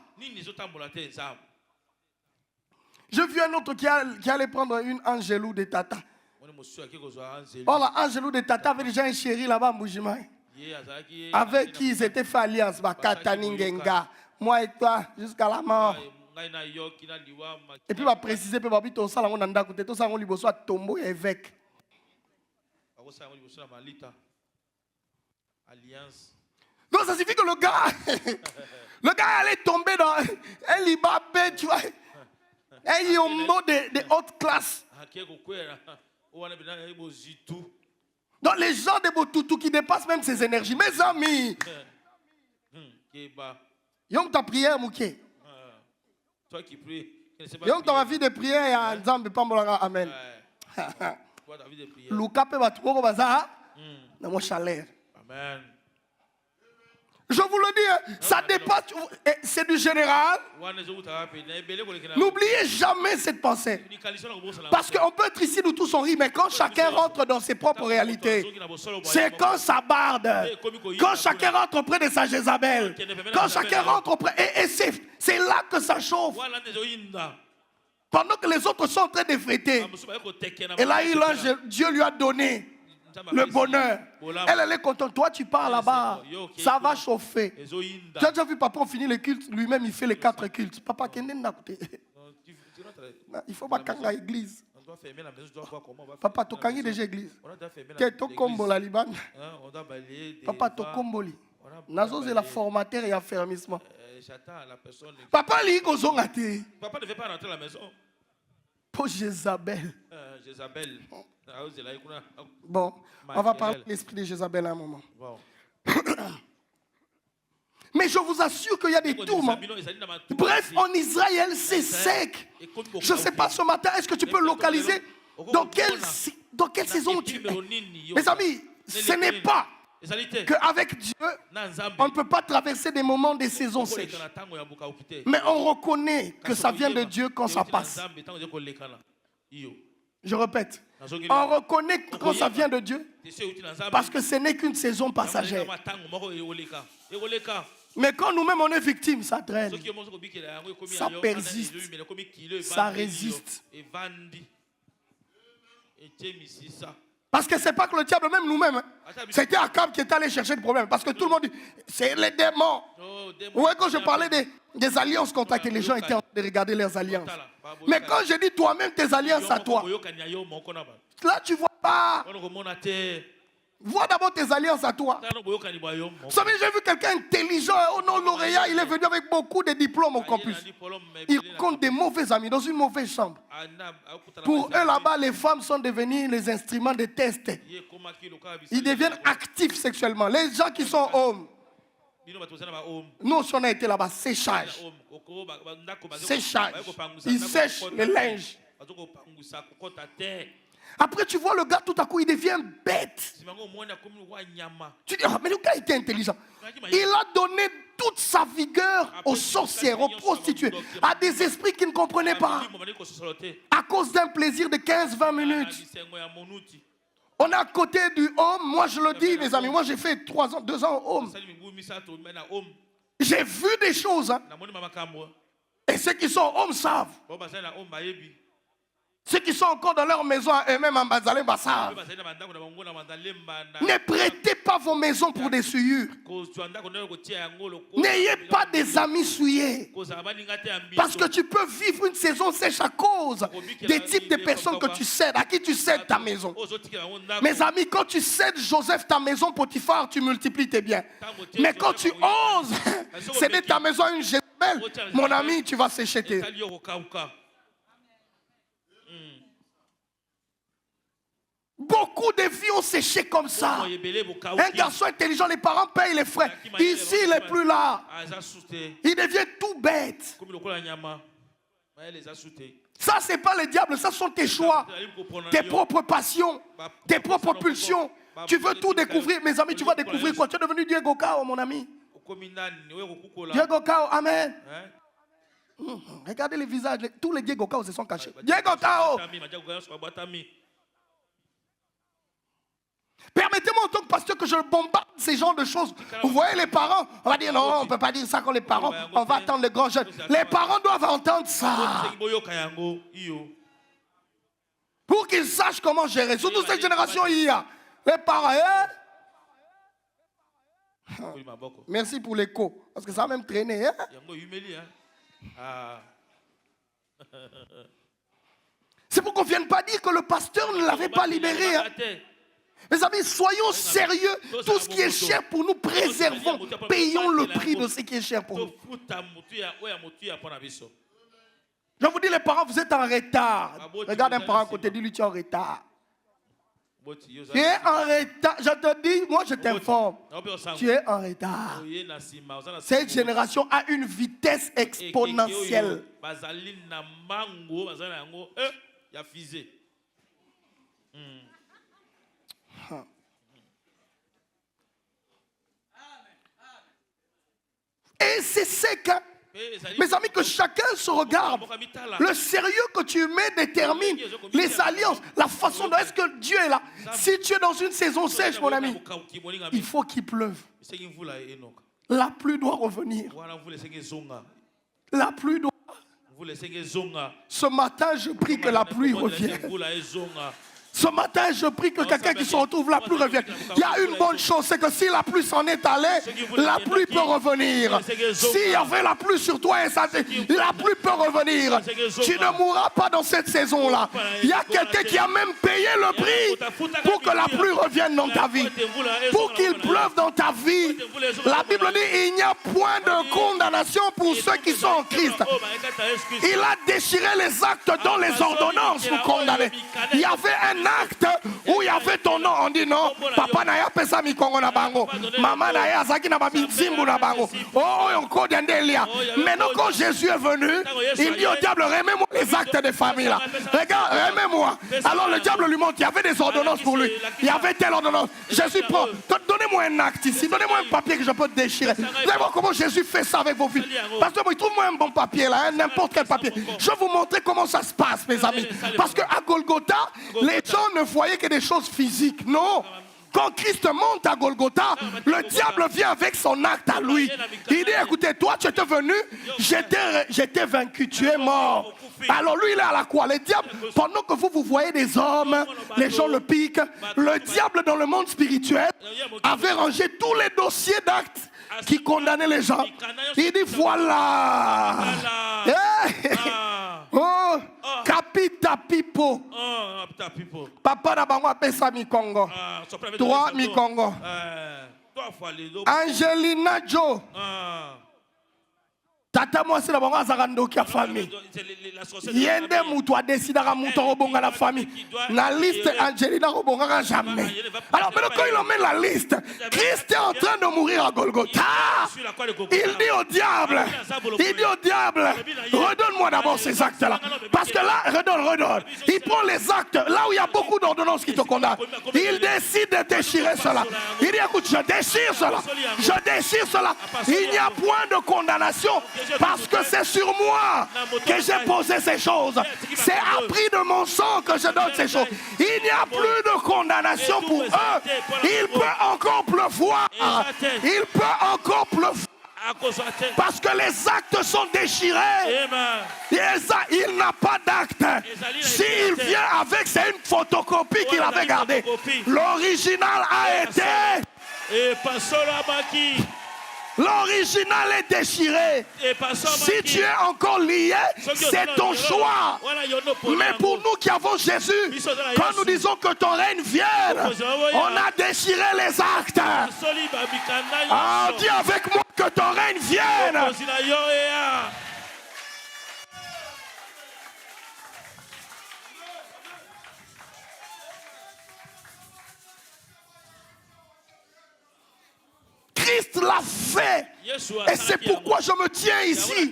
J'ai vu un autre qui allait prendre une Angelou de Tata. Oh, la Angelou de Tata avait déjà un chéri là-bas à Moujima. Avec qui ils étaient fait alliance. Moi et toi, jusqu'à la mort. Et puis, il va préciser, tout ça, on a tombeau et évêque. Donc, ça signifie que le gars allait tomber dans un libabé, tu vois, un yombo de haute classe. Donc, les gens de Botutu qui dépassent même ses énergies. Mes amis, Yom ta prière, Mouké. Toi qui pries, Yom ta vie de prière, ya Nzambe Pambolanga, amen. Luka pe batouko baza, dans mon chalet. Amen. Je vous le dis, ça dépasse, c'est du général. N'oubliez jamais cette pensée. Parce qu'on peut être ici, nous tous on rit, mais quand chacun rentre dans ses propres réalités, c'est quand ça barde. Quand chacun rentre auprès de sa Jézabel. Quand chacun rentre auprès. Et c'est là que ça chauffe. Pendant que les autres sont en train de fêter. Et là, Dieu lui a donné le bonheur. Elle est contente. Toi, tu pars là-bas. Ça va chauffer. Tu as déjà vu papa finir les cultes. Lui-même, il fait les 4 cultes. Papa, il faut pas qu'à l'église. Papa, tu as déjà l'église. Tu as combo la Liban. Papa, tu comboli. Nazo, c'est la formateur et affermissement. Papa, il est Papa ne veut pas rentrer à la maison. Pour Jézabel. Jézabel. Bon, on va parler de l'esprit de Jézabel à un moment. Wow. Mais je vous assure qu'il y a des tourments. Bref, en Israël, c'est sec. Je ne sais pas ce matin, est-ce que tu peux localiser dans quelle saison tu es? Mes amis, ce n'est pas qu'avec Dieu, on ne peut pas traverser des moments des saisons sèches. Mais on reconnaît que ça vient de Dieu quand ça passe. Je répète, on reconnaît quand ça vient de Dieu parce que ce n'est qu'une saison passagère. Mais quand nous-mêmes on est victime, ça traîne, ça persiste, ça résiste. Parce que ce n'est pas que le diable, même nous-mêmes, c'était Akab qui est allé chercher le problème. Parce que tout le monde dit, c'est les démons. Ouais, quand je parlais des alliances contactées, les gens étaient en train de regarder leurs alliances. Mais quand je dis toi-même tes alliances à toi, là tu vois pas. Vois d'abord tes alliances à toi. Vous savez, j'ai vu quelqu'un intelligent, au nom lauréat, il est venu avec beaucoup de diplômes au campus. Il compte des mauvais amis dans une mauvaise chambre. Pour eux là-bas, les femmes sont devenues les instruments de test. Ils deviennent actifs sexuellement. Les gens qui sont hommes, nous aussi on a été là-bas, séchage. Séchage. Ils sèchent le linge. Après, tu vois le gars, tout à coup, il devient bête. Tu dis, mais le gars était intelligent. Il a donné toute sa vigueur aux sorcières, aux prostituées, à des esprits qui ne comprenaient pas. À cause d'un plaisir de 15-20 minutes. On est à côté du home. Moi, je le dis, mes amis. Moi, j'ai fait 2 ans au home. J'ai vu des choses. Hein. Et ceux qui sont au home savent. Ceux qui sont encore dans leur maison à eux-mêmes en Bazalemba savent. Ne prêtez pas vos maisons pour des souillures. N'ayez pas des amis souillés. Parce que tu peux vivre une saison sèche à cause des types de personnes que tu cèdes, à qui tu cèdes ta maison. Mes amis, quand tu cèdes Joseph ta maison, Potiphar, tu multiplies tes biens. Mais quand tu oses céder ta maison à une Jézabel, mon ami, tu vas sécher tes... Beaucoup de vies ont séché comme ça. Un garçon intelligent, les parents payent les frais. Ici, il n'est plus là. Il devient tout bête. Ça, ce n'est pas le diable, ça sont tes choix, tes propres passions, tes propres pulsions. Tu veux tout découvrir. Mes amis, tu vas découvrir quoi? Tu es devenu Diego Cao, mon ami. Diego Cao, amen. Regardez les visages, tous les Diego Cao se sont cachés. Diego Cao. Permettez-moi en tant que pasteur que je bombarde ces genres de choses. Vous voyez les parents, on va dire non, on ne peut pas dire ça quand les parents, on va attendre les grands jeunes. Les parents doivent entendre ça. Pour qu'ils sachent comment gérer. Surtout cette génération il y a. Les parents, merci pour l'écho. Parce que ça a même traîné. C'est pour qu'on ne vienne pas dire que le pasteur ne l'avait pas libéré. Mes amis, soyons sérieux. Tout ce qui est cher pour nous, préservons. Payons le prix de ce qui est cher pour nous. Je vous dis, les parents, vous êtes en retard. Regarde un parent à côté, dis-lui, tu es en retard. Tu es en retard. Je te dis, moi je t'informe. Tu es en retard. Cette génération a une vitesse exponentielle. Et c'est sec. Mes amis, que chacun se regarde. Le sérieux que tu mets détermine les alliances, la façon dont est-ce que Dieu est là. Si tu es dans une saison sèche, mon ami, il faut qu'il pleuve. La pluie doit revenir. La pluie doit. Ce matin, je prie que la pluie revienne. Ce matin, je prie que quelqu'un qui se retrouve, la pluie revienne. Il y a une bonne chose, c'est que si la pluie s'en est allée, la pluie peut revenir. S'il y avait la pluie sur toi, la pluie peut revenir. Tu ne mourras pas dans cette saison-là. Il y a quelqu'un qui a même payé le prix pour que la pluie revienne dans ta vie. Pour qu'il pleuve dans ta vie. La Bible dit, il n'y a point de condamnation pour ceux qui sont en Christ. Il a déchiré les actes dont les ordonnances vous condamnaient. Il y avait un acte où il y avait ton nom. On dit non, papa n'a pas pesa mi kongo na bango, maman n'a pas zaki na babi zimbu na bango. Oh, encore d'endelia. Maintenant quand Jésus est venu, il dit au diable, remets-moi les actes de famille là. Regarde, remets-moi. Alors le diable lui montre, il y avait des ordonnances pour lui. Il y avait telle ordonnance. Jésus prend, donnez-moi un acte ici, donnez-moi un papier que je peux déchirer. Vous allez voir comment Jésus fait ça avec vos filles. Parce que trouve-moi un bon papier là, n'importe quel papier. Je vais vous montrer comment ça se passe, mes amis. Parce qu'à Golgotha, les gens ne voyaient que des choses physiques. Non. Quand Christ monte à Golgotha, le diable vient avec son acte à lui. Il dit, écoutez, toi tu étais venu, j'étais vaincu, tu es mort. Alors lui il est à la croix. Le diable, pendant que vous voyez des hommes, les gens le piquent, le diable dans le monde spirituel avait rangé tous les dossiers d'actes qui condamnaient les gens. Il dit, voilà. Oh, Kapita Pipo. Papa na bango apesa mi Congo. 3 mi Congo. Angelina Joe. Tata mwasi na bango azaka ndoki ya famille. Yende mutu a décidé à mutu robonga la famille. La liste Angelina robonga jamais. Alors maintenant quand il emmène la liste, Christ est en train de mourir à Golgotha. Il dit au diable, redonne-moi Redonne-moi d'abord ces actes-là. Parce que là, redonne. Il prend les actes, là où il y a beaucoup d'ordonnances qui te condamnent. Il décide de déchirer cela. Il dit, écoute, je déchire cela. Je déchire cela. Il n'y a point de condamnation parce que c'est sur moi que j'ai posé ces choses. C'est à prix de mon sang que je donne ces choses. Il n'y a plus de condamnation pour eux. Il peut encore pleuvoir. Il peut encore pleuvoir. Parce que les actes sont déchirés. Il n'a pas d'acte. S'il vient avec, c'est une photocopie qu'il avait gardée. L'original a été. L'original est déchiré. Si tu es encore lié, c'est ton choix. Mais pour nous qui avons Jésus, quand nous disons que ton règne vienne, on a déchiré les actes. Ah, dis avec moi que ton règne vienne. Christ l'a fait. Et c'est pourquoi je me tiens ici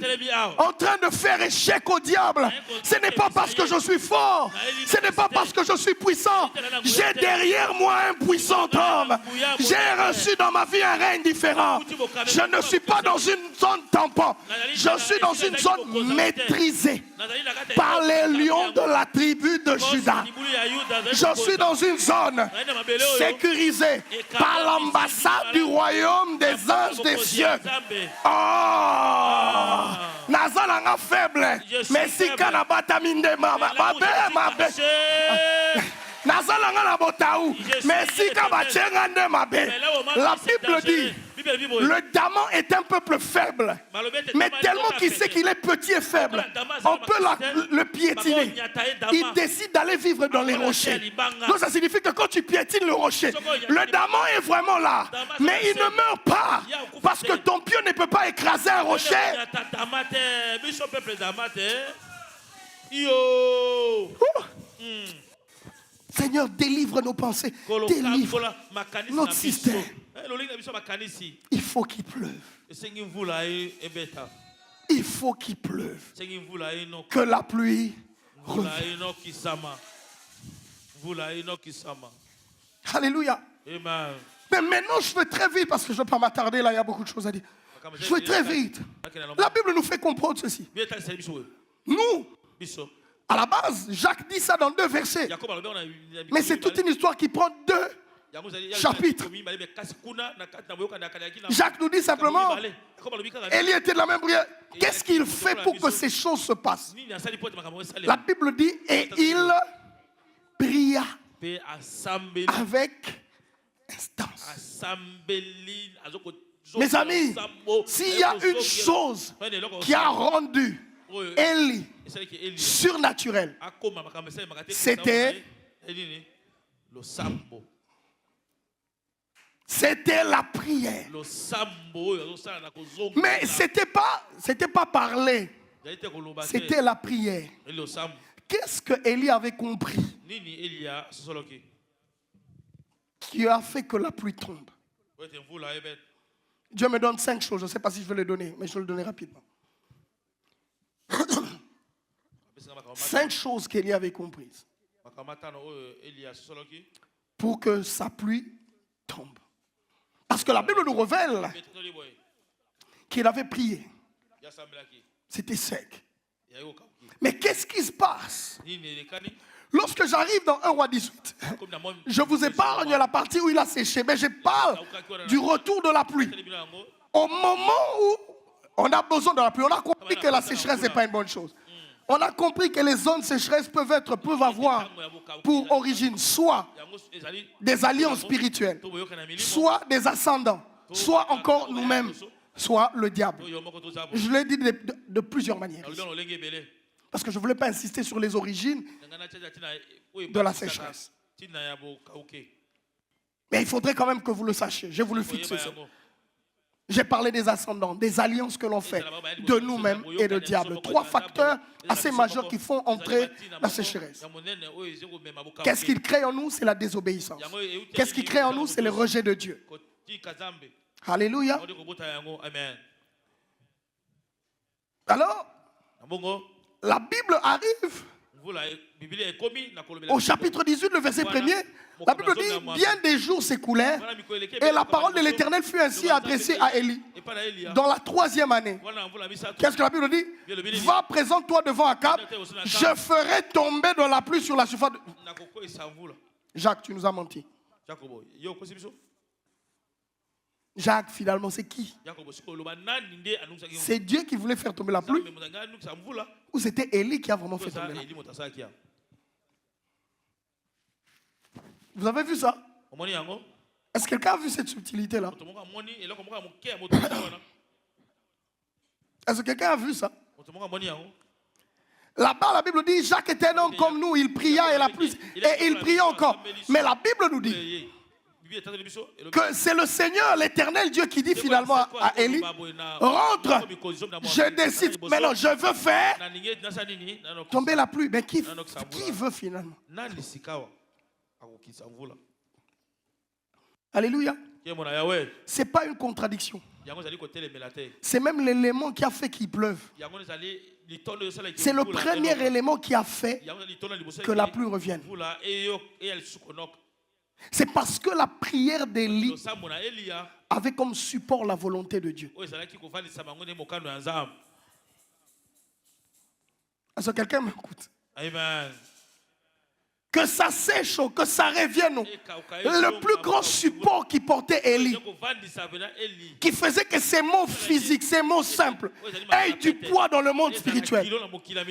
en train de faire échec au diable. Ce n'est pas parce que je suis fort. Ce n'est pas parce que je suis puissant. J'ai derrière moi un puissant homme. J'ai reçu dans ma vie un règne différent. Je ne suis pas dans une zone tampon. Je suis dans une zone maîtrisée par les lions de la tribu de Juda. Je suis dans une zone sécurisée par l'ambassade du royaume des anges des cieux. Oh, Nazalanga faible, mais si kanabata minde mabe. Nazalanga na botaou, mais si kabachenga nde mabe. La Bible dit, le Daman est un peuple faible, mais tellement qu'il sait qu'il est petit et faible, on peut le piétiner. Il décide d'aller vivre dans les rochers. Donc ça signifie que quand tu piétines le rocher, le Daman est vraiment là, mais il ne meurt pas, parce que ton pied ne peut pas écraser un rocher. Seigneur, délivre nos pensées, délivre notre système. Il faut qu'il pleuve. Il faut qu'il pleuve. Que la pluie revienne. Alléluia. Mais maintenant, je vais très vite parce que je ne veux pas m'attarder là, il y a beaucoup de choses à dire. Je vais très vite. La Bible nous fait comprendre ceci. Nous, à la base, Jacques dit ça dans 2 versets. Mais c'est toute une histoire qui prend 2 chapitres. Jacques nous dit simplement, Élie était de la même prière. Qu'est-ce qu'il fait pour que ces choses se passent? La Bible dit, et il pria avec instance. Mes amis, s'il y a une chose qui a rendu Élie surnaturel, c'était la prière. Mais c'était pas parler, c'était la prière. Qu'est-ce que Élie avait compris qui a fait que la pluie tombe? Dieu me donne 5 choses, je ne sais pas si je vais les donner, mais je vais le donner rapidement. 5 choses qu'Élie avait comprises pour que sa pluie tombe. Parce que la Bible nous révèle qu'il avait prié. C'était sec. Mais qu'est-ce qui se passe lorsque j'arrive dans 1 roi 18? Je vous épargne la partie où il a séché, mais je parle du retour de la pluie. Au moment où on a besoin de la pluie, on a compris que la sécheresse n'est pas une bonne chose. On a compris que les zones sécheresses peuvent avoir pour origine soit des alliances spirituelles, soit des ascendants, soit encore nous-mêmes, soit le diable. Je l'ai dit de plusieurs manières. Parce que je ne voulais pas insister sur les origines de la sécheresse. Mais il faudrait quand même que vous le sachiez. J'ai voulu fixer ça. J'ai parlé des ascendants, des alliances que l'on fait de nous-mêmes et de diable. 3 facteurs assez majeurs qui font entrer la sécheresse. Qu'est-ce qu'il crée en nous? C'est la désobéissance. Qu'est-ce qu'il crée en nous? C'est le rejet de Dieu. Alléluia. Alors, la Bible arrive au chapitre 18, le verset 1er. La Bible dit, bien des jours s'écoulèrent et la parole de l'Éternel fut ainsi adressée à Élie dans la 3e année. Qu'est-ce que la Bible dit? Va, présente-toi devant Akab, je ferai tomber de la pluie sur la surface de... Jacques, tu nous as menti. Jacques, finalement, c'est qui? C'est Dieu qui voulait faire tomber la pluie? Ou c'était Élie qui a vraiment fait tomber la pluie? Vous avez vu ça? Est-ce que quelqu'un a vu cette subtilité-là? Est-ce que quelqu'un a vu ça? Là-bas, la Bible dit, Jacques était un homme comme nous, il pria et la pluie, et il pria encore. Mais la Bible nous dit que c'est le Seigneur, l'Éternel Dieu qui dit finalement à Élie, rentre, je décide, maintenant je veux faire tomber la pluie. Mais qui veut finalement? Alléluia. Ce n'est pas une contradiction. C'est même l'élément qui a fait qu'il pleuve. C'est le premier élément qui a fait que la pluie revienne. C'est parce que la prière d'Élie avait comme support la volonté de Dieu. Est-ce que quelqu'un m'écoute? Amen. Que ça sèche, que ça revienne. Le plus grand support qui portait Élie, qui faisait que ces mots physiques, ces mots simples, aient du poids dans le monde spirituel.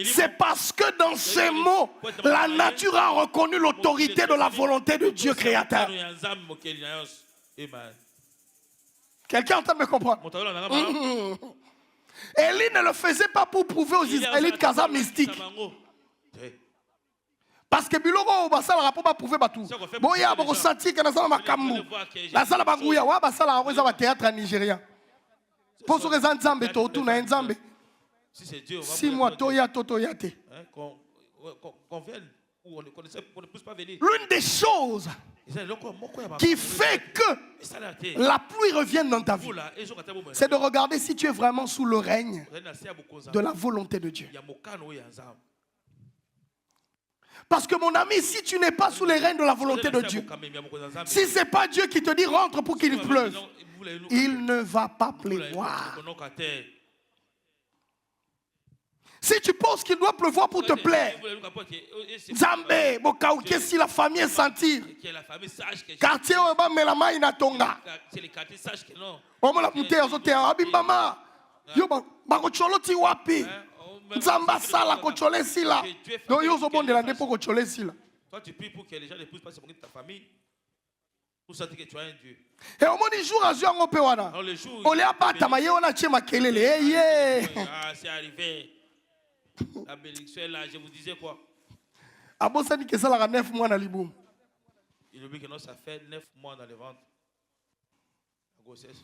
C'est parce que dans ces mots, la nature a reconnu l'autorité de la volonté de Dieu créateur. Quelqu'un entend me comprendre? Élie ne le faisait pas pour prouver aux Israélites qu'Aza mystique. Parce que biloko basala rapport ba prouver ba tout. Boya boko senti que nazala makambu. Nazala banguya wa basala ko za ba théâtre nigérien. Pour ce que Nzambe to tout na Nzambe. Si moi toya toya te. Qu'on vienne ou on ne connaissait on ne puisse pas venir. L'une des choses qui fait que la pluie revienne dans ta vie, c'est de regarder si tu es vraiment sous le règne de la volonté de Dieu. Parce que mon ami, si tu n'es pas sous les règnes de la volonté de Dieu, si ce n'est pas Dieu qui te dit rentre pour qu'il pleuve, il ne va pas pleuvoir. Si tu penses qu'il doit pleuvoir pour te plaire, Zambé, Bokaouké, si la famille est sentie, quartier Oba Melama Inatonga, Omola Mouté, Ozoté, Abibama, Yoba, Bakocholoti Wapi. Nzamba sala kochole sila. Donc yo zo bonde la nepo kochole sila. Toi tu pries pour que les gens ne poussent pas c'est ta famille. Pour sentir que tu as un Dieu. Et au moins des jours à jour on peut wana. Ole abata maye ona chema kelele. Ah c'est arrivé. La bénédiction est là, je vous disais quoi? Abosani que ça la 9 mois na liboum. Il oublie que non ça fait 9 mois dans le ventre.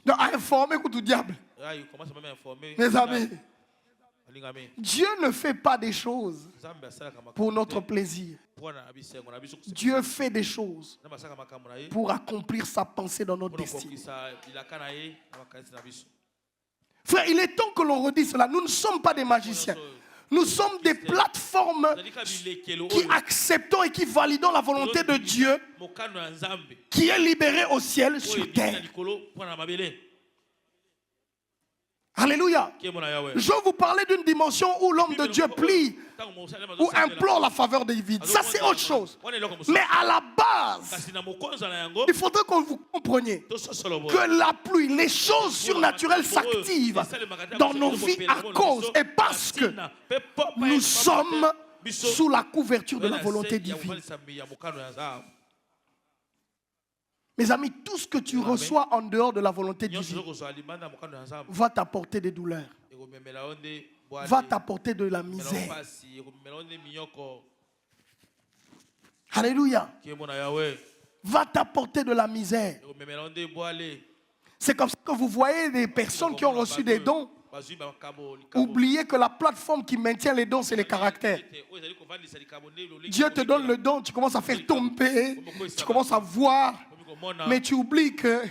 Donc à informer que tout diable. Ah il commence même à informer. Mes amis. Dieu ne fait pas des choses pour notre plaisir. Dieu fait des choses pour accomplir sa pensée dans notre destinée. Frère, il est temps que l'on redise cela. Nous ne sommes pas des magiciens. Nous sommes des plateformes qui acceptons et qui validons la volonté de Dieu qui est libérée au ciel sur terre. Alléluia. Je vous parlais d'une dimension où l'homme de Dieu plie ou implore la faveur des vides. Ça c'est autre chose. Mais à la base, il faudrait que vous compreniez que la pluie, les choses surnaturelles s'activent dans nos vies à cause et parce que nous sommes sous la couverture de la volonté divine. Mes amis, tout ce que tu reçois en dehors de la volonté divine va t'apporter des douleurs, va t'apporter de la misère. Alléluia. Va t'apporter de la misère. C'est comme ça que vous voyez des personnes qui ont reçu des dons. Oubliez que la plateforme qui maintient les dons, c'est les caractères. Dieu te donne le don, tu commences à faire tomber, tu commences à voir. Mais tu oublies que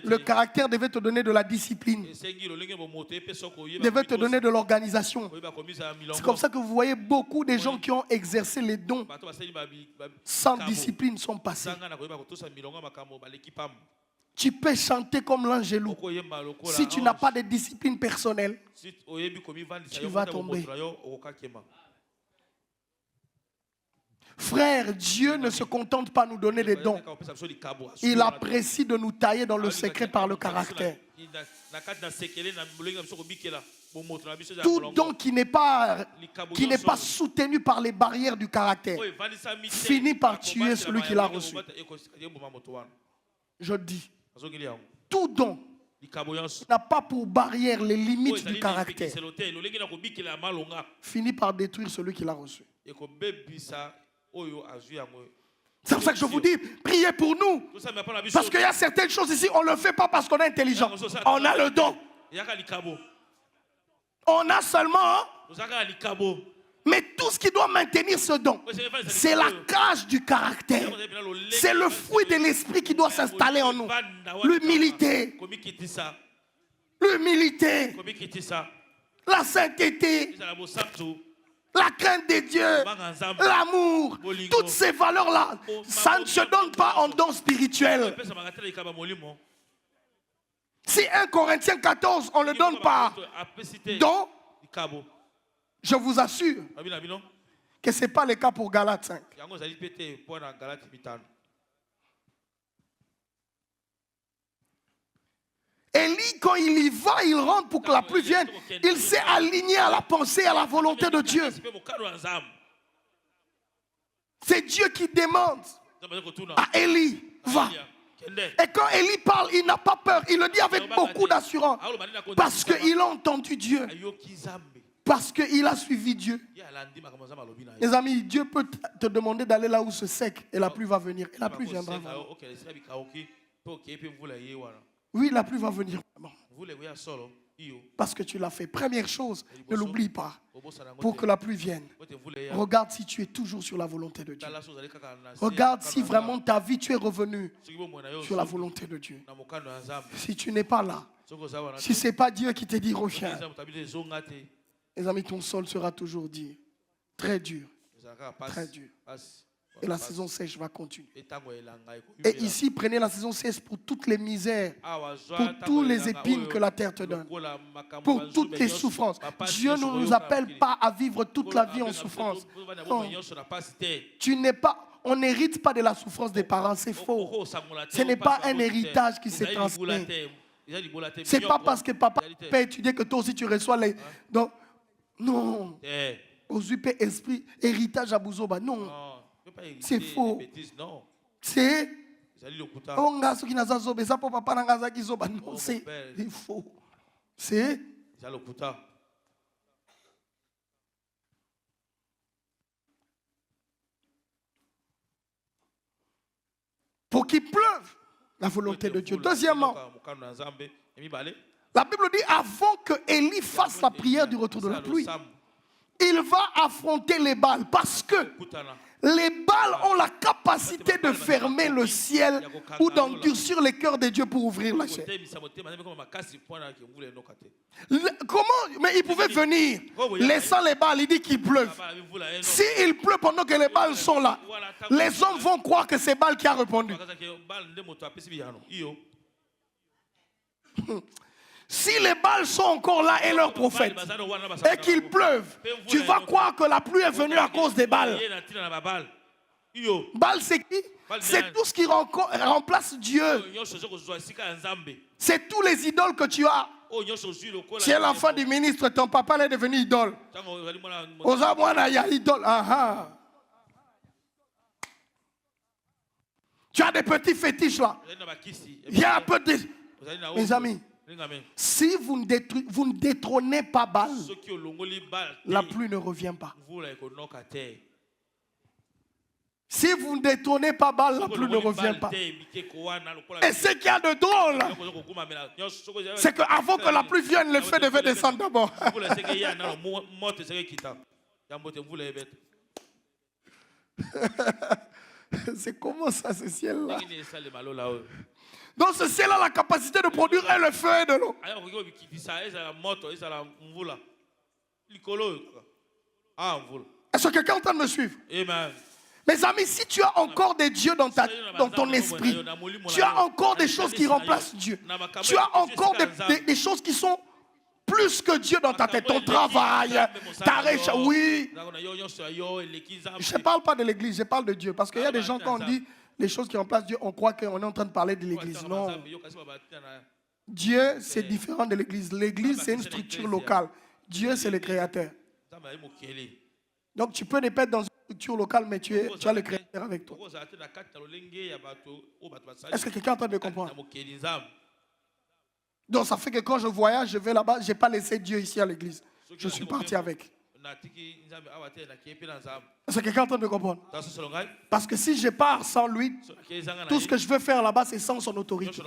le caractère devait te donner de la discipline, devait te donner de l'organisation. C'est comme ça que vous voyez beaucoup de gens qui ont exercé les dons sans discipline sont passés. Tu peux chanter comme l'Angélou. Si tu n'as pas de discipline personnelle, tu vas tomber. Frère, Dieu ne se contente pas de nous donner des dons. Il apprécie de nous tailler dans le secret par le caractère. Tout don qui n'est pas soutenu par les barrières du caractère finit par tuer celui qui l'a reçu. Je dis, tout don n'a pas pour barrière les limites du caractère finit par détruire celui qui l'a reçu. C'est pour ça que je vous dis, priez pour nous. Parce qu'il y a certaines choses ici, on ne le fait pas parce qu'on est intelligent. On a le don. On a seulement... Mais tout ce qui doit maintenir ce don, c'est la cage du caractère. C'est le fruit de l'esprit qui doit s'installer en nous. L'humilité. L'humilité. La sainteté. La crainte de Dieu, l'amour, toutes ces valeurs-là, ça ne se donne pas en don spirituel. Si 1 Corinthiens 14, on ne le donne pas don, je vous assure que ce n'est pas le cas pour Galates 5. Élie, quand il y va, il rentre pour que la pluie vienne. Il s'est aligné à la pensée, à la volonté de Dieu. C'est Dieu qui demande à Élie, va. Et quand Élie parle, il n'a pas peur. Il le dit avec beaucoup d'assurance. Parce qu'il a entendu Dieu. Parce qu'il a suivi Dieu. Les amis, Dieu peut te demander d'aller là où c'est sec et la pluie va venir. Et la pluie viendra. Oui, la pluie va venir. Parce que tu l'as fait. Première chose, ne l'oublie pas. Pour que la pluie vienne, regarde si tu es toujours sur la volonté de Dieu. Regarde si vraiment ta vie, tu es revenu sur la volonté de Dieu. Si tu n'es pas là, si ce n'est pas Dieu qui te dit reviens, les amis, ton sol sera toujours dur. Très dur. Très dur. Et la saison sèche va continuer. Et ici, prenez la saison sèche pour toutes les misères, pour toutes les épines que la terre te donne, pour toutes les souffrances. Dieu ne nous appelle pas à vivre toute la vie en souffrance. Non. Tu n'es pas, on n'hérite pas de la souffrance des parents, c'est faux. Ce n'est pas un héritage qui s'est transmis. Ce n'est pas parce que papa peut étudier que toi aussi tu reçois les... Donc, non. Aux UP, esprit, héritage à Bouzoba, non. C'est faux. C'est non, c'est faux. C'est pour qu'il pleuve la volonté de Dieu. Deuxièmement, la Bible dit avant que Élie fasse la prière du retour de la pluie, il va affronter les Baals parce que les Baals ont la capacité de fermer le ciel ou d'endurcir les cœurs de Dieu pour ouvrir la chair. Comment? Mais ils pouvaient venir, laissant les Baals, il dit qu'il pleuve. S'il pleut pendant que les Baals sont là, les hommes vont croire que c'est Baal qui a répondu. Si les Baals sont encore là et leurs prophètes, et qu'il pleuve, tu vas croire que la pluie est venue à cause des Baals. Baal, c'est qui? C'est tout ce qui remplace Dieu. C'est tous les idoles que tu as. Tu es l'enfant du ministre, ton papa est devenu idole. Tu as des petits fétiches là. Il y a un peu de... Mes amis, si vous ne détrônez pas Baal, la pluie ne revient pas. Si vous ne détrônez pas Baal, la pluie ne revient pas. Et ce qu'il y a de drôle, c'est qu'avant que la pluie vienne, le feu devait descendre d'abord. C'est comment ça, ce ciel-là? ndenge nini esala malo là-haut. Donc ce ciel a la capacité de produire et le feu et de l'eau. Aya koki obikisa ezala moto ezala mvula likolo oyo kaka. Ah mvula. Est-ce que quelqu'un est en train de me suivre? Amen. Mes amis, si tu as encore des dieux dans ton esprit, tu as encore des choses qui remplacent Dieu. Tu as encore des choses qui sont plus que Dieu dans ta tête. Ton travail, ta recherche, oui. Je ne parle pas de l'église, je parle de Dieu. Parce qu'il y a des gens, quand on dit les choses qui remplacent Dieu, on croit qu'on est en train de parler de l'église. Non. Dieu, c'est différent de l'église. L'église, c'est une structure locale. Dieu, c'est le créateur. Donc tu peux ne pas être dans une structure locale, mais tu as le créateur avec toi. Est-ce que quelqu'un est en train de comprendre? Donc ça fait que quand je voyage, je vais là-bas, je n'ai pas laissé Dieu ici à l'église. Je suis parti avec. Est-ce que quelqu'un est en train de comprendre? Parce que si je pars sans lui, tout ce que je veux faire là-bas, c'est sans son autorité.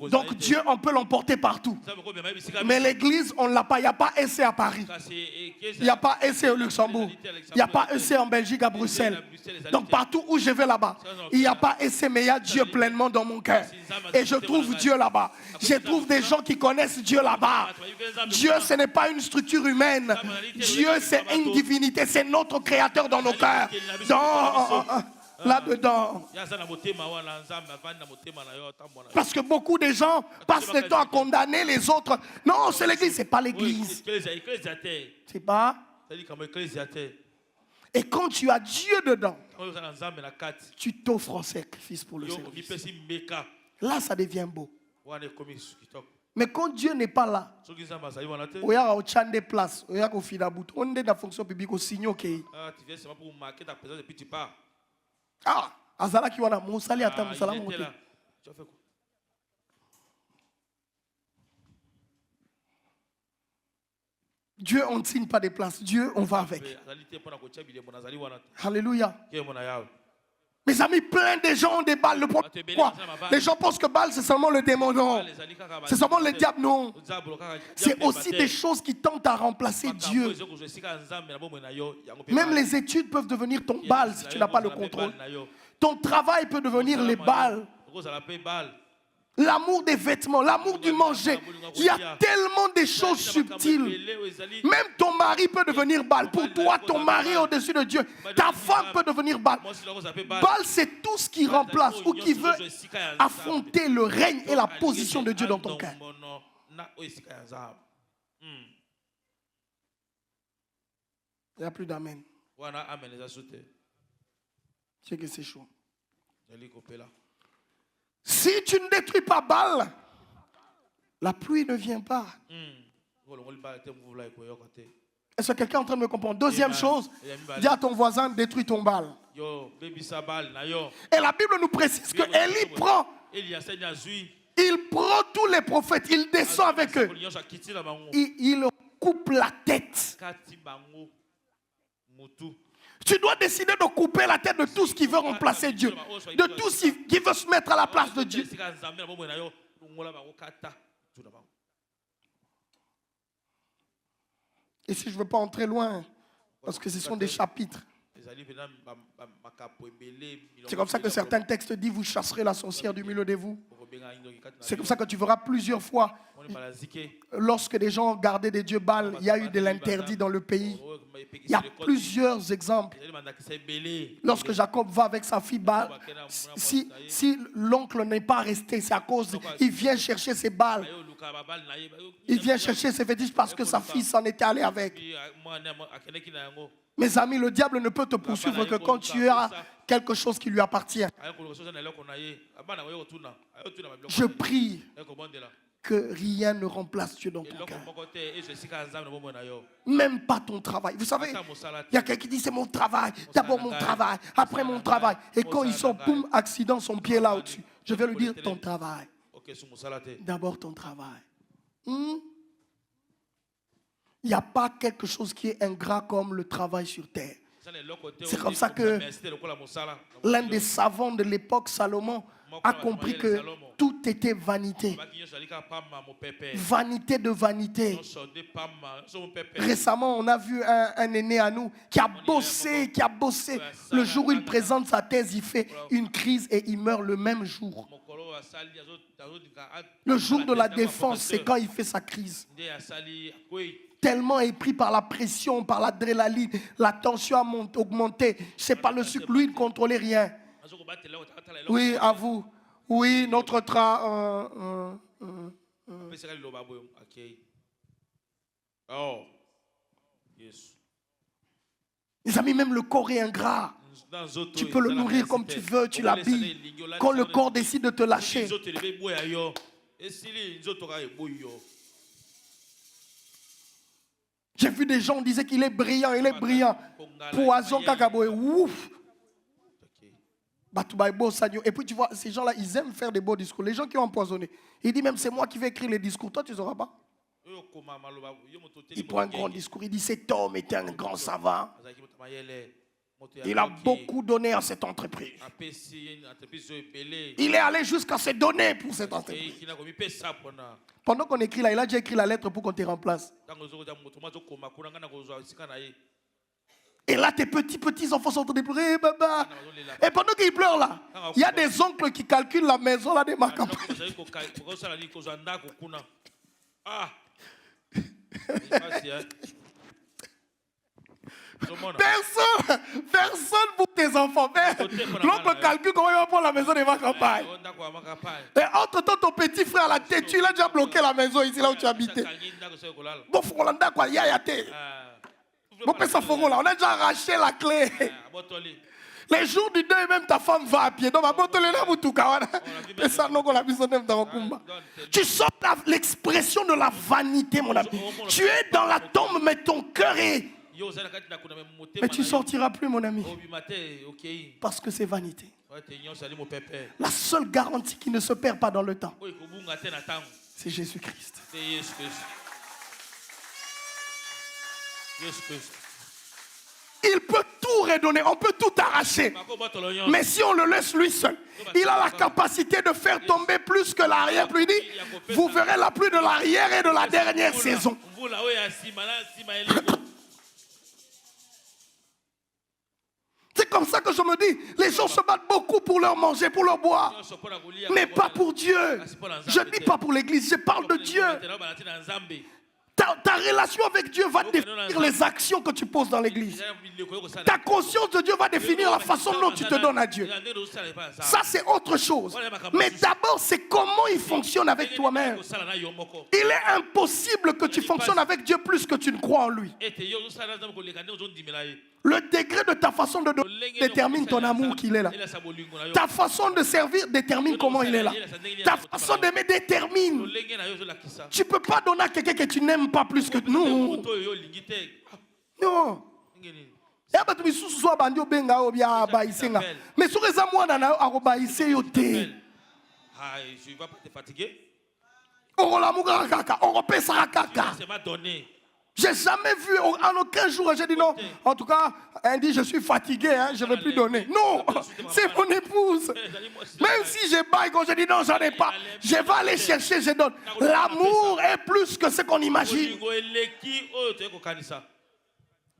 Donc Dieu, on peut l'emporter partout. Mais l'église, on ne l'a pas. Il n'y a pas essai à Paris. Il n'y a pas essai au Luxembourg. Il n'y a pas essai en Belgique, à Bruxelles. Donc partout où je vais là-bas, il n'y a pas essai, mais il y a Dieu pleinement dans mon cœur. Et je trouve Dieu là-bas. Je trouve des gens qui connaissent Dieu là-bas. Dieu, ce n'est pas une structure humaine. Dieu, c'est une divinité, c'est notre créateur dans nos cœurs. Là-dedans. Parce que beaucoup de gens passent le temps à condamner les autres. Non, c'est l'église, c'est pas l'église. C'est pas. Et quand tu as Dieu dedans, tu t'offres en sacrifice pour le service. Là, ça devient beau. Mais quand Dieu n'est pas là, il y a au chan des places, il y a au fidabout, on est dans la fonction publique au signaux qui. Ah, azala qui wana musali ata musala monte. Dieu, on ne signe pas des places. Dieu, on va avec. Alléluia. Mes amis, plein de gens ont des balles. Pourquoi? Les gens pensent que balle, c'est seulement le démon. Non. C'est seulement le diable. Non. C'est aussi des choses qui tentent à remplacer Dieu. Même les études peuvent devenir ton balle si tu n'as pas le contrôle. Ton travail peut devenir les balles. L'amour des vêtements, l'amour du manger. Il y a tellement de choses subtiles. Même ton mari peut devenir balle. Pour toi, ton mari est au-dessus de Dieu. Ta femme peut devenir balle. Balle, c'est tout ce qui remplace ou qui veut affronter le règne et la position de Dieu dans ton cœur. Il n'y a plus d'amen. C'est que c'est chaud. Si tu ne détruis pas Baal, la pluie ne vient pas. Est-ce que quelqu'un est en train de me comprendre? Deuxième chose, dis à ton voisin, détruis ton Baal. Et la Bible nous précise que Élie prend, il prend tous les prophètes, il descend avec eux. Il coupe la tête. Tu dois décider de couper la tête de tout ce qui veut remplacer Dieu, de tout ce qui veut se mettre à la place de Dieu. Et si je ne veux pas entrer loin, parce que ce sont des chapitres. C'est comme ça que certains textes disent, vous chasserez la sorcière du milieu de vous. C'est comme ça que tu verras plusieurs fois, lorsque des gens gardaient des dieux Baal, il y a eu de l'interdit dans le pays. Il y a plusieurs exemples. Lorsque Jacob va avec sa fille Baal, si l'oncle n'est pas resté, c'est à cause, il vient chercher ses Baals. Il vient chercher ses fétiches parce que sa fille s'en était allée avec. Mes amis, le diable ne peut te poursuivre que quand tu as quelque chose qui lui appartient. Je prie que rien ne remplace Dieu dans ton cœur. Même pas ton travail. Vous savez, il y a quelqu'un qui dit c'est mon travail, d'abord mon travail, après mon travail. Et quand il sort, boum, accident, son pied là au-dessus. Je vais lui dire ton travail. D'abord ton travail. Il n'y a pas quelque chose qui est ingrat comme le travail sur terre. C'est comme ça que l'un des savants de l'époque, Salomon, a compris que tout était vanité. Vanité de vanité. Récemment, on a vu un aîné à nous qui a bossé. Le jour où il présente sa thèse, il fait une crise et il meurt le même jour. Le jour de la défense, c'est quand il fait sa crise. Tellement est pris par la pression, par l'adrénaline, la tension a augmenté. C'est pas le sucre, lui, il ne contrôlait rien. Oui, à vous. Oui, notre train. Les amis, même le corps est ingrat. Tu peux le nourrir comme tu veux, tu l'habilles. Quand le corps décide de te lâcher. J'ai vu des gens qui disaient qu'il est brillant, Poison kakaboe, ouf. Et puis tu vois, ces gens-là, ils aiment faire des beaux discours. Les gens qui ont empoisonné, il dit même c'est moi qui vais écrire les discours. Toi, tu ne sauras pas. Il prend un grand discours, il dit cet homme était un grand savant. Il a beaucoup donné à cette entreprise. Il est allé jusqu'à se donner pour cette entreprise. Pendant qu'on écrit là, il a déjà écrit la lettre pour qu'on te remplace. Et là, tes petits enfants sont en train de pleurer, baba. Et pendant qu'ils pleurent là, il y a des oncles qui calculent la maison là des marques. Personne pour tes enfants. L'oncle calcule comment il va prendre la maison des campagne. Et entre-temps, ton petit frère à la tête, il a déjà bloqué la maison ici là où tu habitais. Bon, Frolanda, quoi, bon, on a déjà arraché la clé. Les jours du deuil, même ta femme va à pied. Tu sens l'expression de la vanité, mon ami. Tu es dans la tombe, mais ton cœur est. Mais tu ne sortiras plus, mon ami. Parce que c'est vanité. La seule garantie qui ne se perd pas dans le temps, c'est Jésus-Christ. Il peut tout redonner, on peut tout arracher. Mais si on le laisse lui seul, il a la capacité de faire tomber plus que l'arrière-pluie. Vous verrez la pluie de l'arrière et de la dernière saison. C'est comme ça que je me dis, les gens se battent beaucoup pour leur manger, pour leur boire. Mais pas pour Dieu. Je ne dis pas pour l'église, je parle de Dieu. Ta relation avec Dieu va définir les actions que tu poses dans l'église. Ta conscience de Dieu va définir la façon dont tu te donnes à Dieu. Ça, c'est autre chose. Mais d'abord, c'est comment il fonctionne avec toi-même. Il est impossible que tu fonctionnes avec Dieu plus que tu ne crois en lui. Le degré de ta façon de donner détermine ton amour qu'il est là. Ta façon de servir détermine comment il est là. Ta façon d'aimer détermine. Tu ne peux pas donner à quelqu'un que tu n'aimes pas plus que nous. Non. Mais sur les amours, on a je ne vais pas te fatiguer. J'ai jamais vu en aucun jour, j'ai dit non. En tout cas, elle dit je suis fatigué, hein, je ne vais plus donner. Non, c'est mon épouse. Même si j'ai bail, quand je dis non, j'en ai pas, je vais aller chercher, je donne. L'amour est plus que ce qu'on imagine.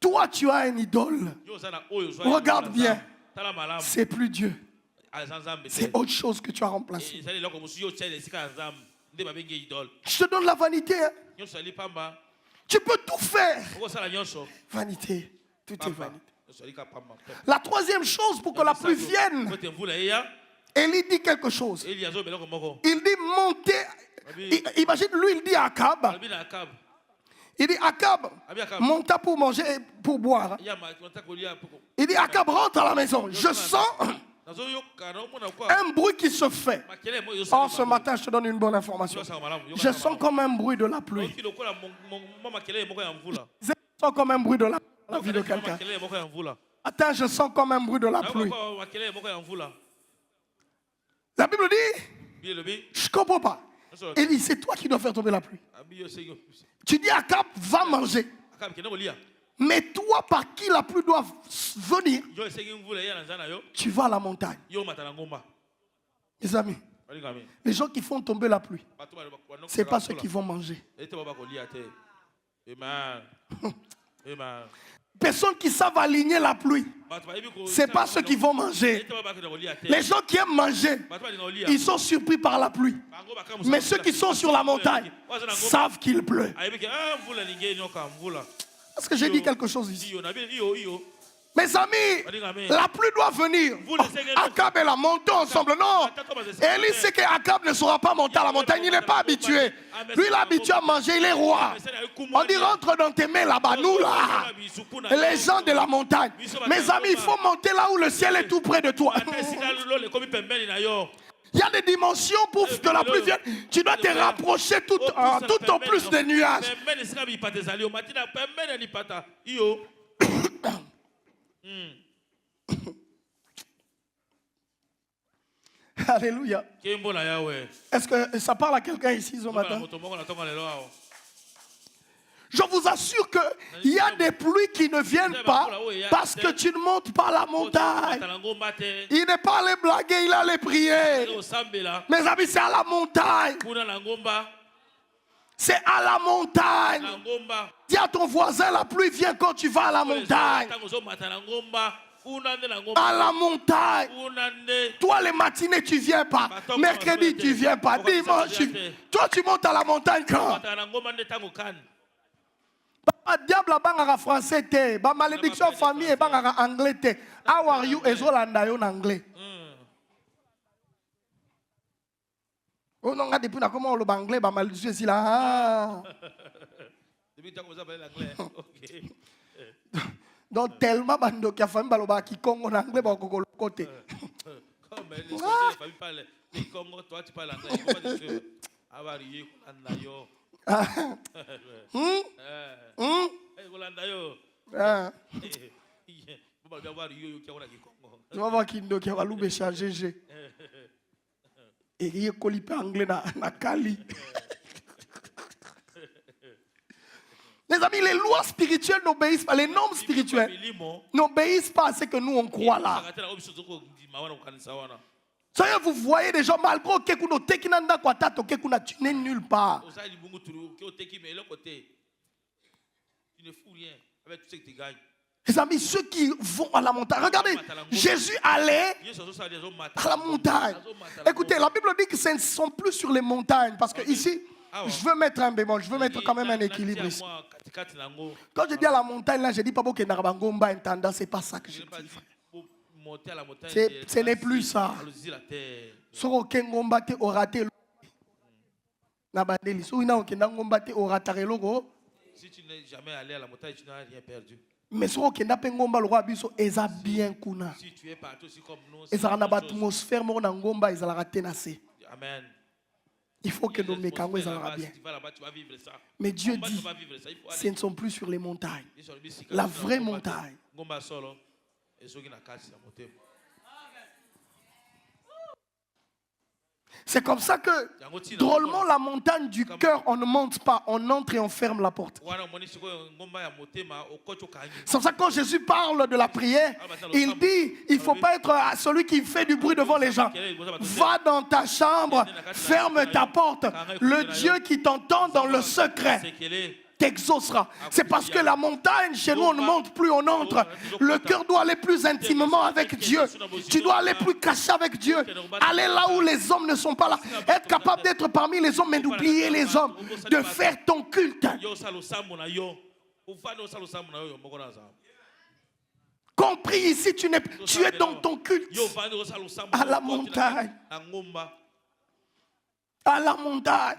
Toi, tu as une idole. Regarde bien. C'est plus Dieu. C'est autre chose que tu as remplacé. Je te donne la vanité. Hein. Tu peux tout faire. Vanité. Tout est vanité. La troisième chose pour que la pluie vienne, Élie dit quelque chose. Il dit montez. Imagine, lui, il dit à Akab. Il dit Akab, monta pour manger et pour boire. Il dit Akab, rentre à la maison. Je sens un bruit qui se fait. Oh, ce matin, je te donne une bonne information. Je sens comme un bruit de la pluie. Je sens comme un bruit de la vie de quelqu'un. Attends, je sens comme un bruit de la pluie. La Bible dit, je ne comprends pas. Il dit, c'est toi qui dois faire tomber la pluie. Tu dis à Cap, va manger. Mais toi, par qui la pluie doit venir, tu vas à la montagne. Mes amis, les gens qui font tomber la pluie, ce n'est pas ceux qui vont manger. Amen. Amen. Personnes qui savent aligner la pluie, ce n'est pas ceux qui vont manger. Les gens qui aiment manger, ils sont surpris par la pluie. Mais ceux qui sont sur la montagne savent qu'il pleut. Est-ce que j'ai dit quelque chose ici? Mes amis, la pluie doit venir. Akab et la montons ensemble. Non. Élie sait qu'Akab ne saura pas monter à la montagne. Il n'est pas habitué. Lui, il est habitué à manger. Il est roi. On dit rentre dans tes mains là-bas. Nous là, les gens de la montagne. Mes amis, il faut monter là où le ciel est tout près de toi. Il y a des dimensions pour que la pluie vienne. Tu dois te rapprocher tout en plus des nuages. Alléluia. Est-ce que ça parle à quelqu'un ici ce matin? Je vous assure qu'il y a des pluies qui ne viennent pas parce que tu ne montes pas la montagne. Il n'est pas allé blaguer, il allait prier. Mes amis, c'est à la montagne. C'est à la montagne. Dis à ton voisin, la pluie vient quand tu vas à la montagne. À la montagne. Toi, les matinées, tu viens pas. Mercredi, tu viens pas. Dimanche, toi, tu montes à la montagne quand? Diable bangara français te, ba malédiction famille bangara anglais te. How are you ezolanda yo en anglais? Oh non, depuis na comment le anglais ba malédiction ici là. Depuis tu as commencé à parler l'anglais. OK. Donc tellement bando qui a famille baloba qui Congo en anglais ba ko côté. Comme les familles parlent les Congo, toi tu parles anglais. Comment tu avarié andayo. Tu vas voir qui va louper changer. Et il est collé anglais na Kali. Les amis, les lois spirituelles n'obéissent pas, les normes spirituelles n'obéissent pas à ce que nous on croit là. Soyez, vous voyez des gens malgré tu n'es nulle part. Tu ne fous rien avec tout ce que tu gagnes. Les amis, ceux qui vont à la montagne, regardez, Jésus allait à la montagne. Écoutez, la Bible dit que ce ne sont plus sur les montagnes, parce que ici, je veux mettre un bémol, je veux mettre quand même un équilibre ici. Quand je dis à la montagne, là, je dis pas que Narabangomba intendant, c'est pas ça que je dis. Ce n'est plus ça. Si tu n'es jamais allé à la montagne, tu n'as rien perdu. Mais si tu es partout aussi comme nous, Amen. Il faut que nos mécangos soient bien. Mais Dieu dit, ce ne sont plus sur les montagnes. La vraie montagne. C'est comme ça que, drôlement, la montagne du cœur, on ne monte pas, on entre et on ferme la porte. C'est pour ça que quand Jésus parle de la prière, il dit, il ne faut pas être celui qui fait du bruit devant les gens. Va dans ta chambre, ferme ta porte. Le Dieu qui t'entend dans le secret t'exaucera. C'est parce que la montagne, chez nous, on ne monte plus, on entre. Le cœur doit aller plus intimement avec Dieu. Tu dois aller plus caché avec Dieu. Aller là où les hommes ne sont pas là. Être capable d'être parmi les hommes, mais d'oublier les hommes. De faire ton culte. Compris ici, tu es dans ton culte. À la montagne. À la montagne.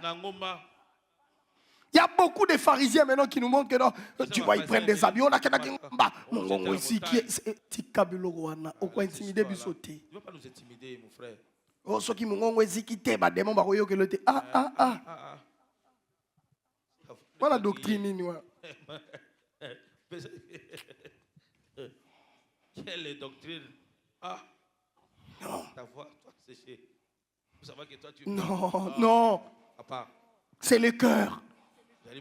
Il y a beaucoup de pharisiens maintenant qui nous montrent que non, tu vois, ils prennent des habits. On a quelqu'un qui ici qui est au coin intimidé du sauté. Ne veux pas nous intimider, mon frère. Oh, ceux qui m'ont dit qui t'es, bah, des moments où il était. Voilà la doctrine. Quelle est doctrine? Non. Ta voix, toi, séché. Vous savez que toi, tu. Non. C'est le cœur.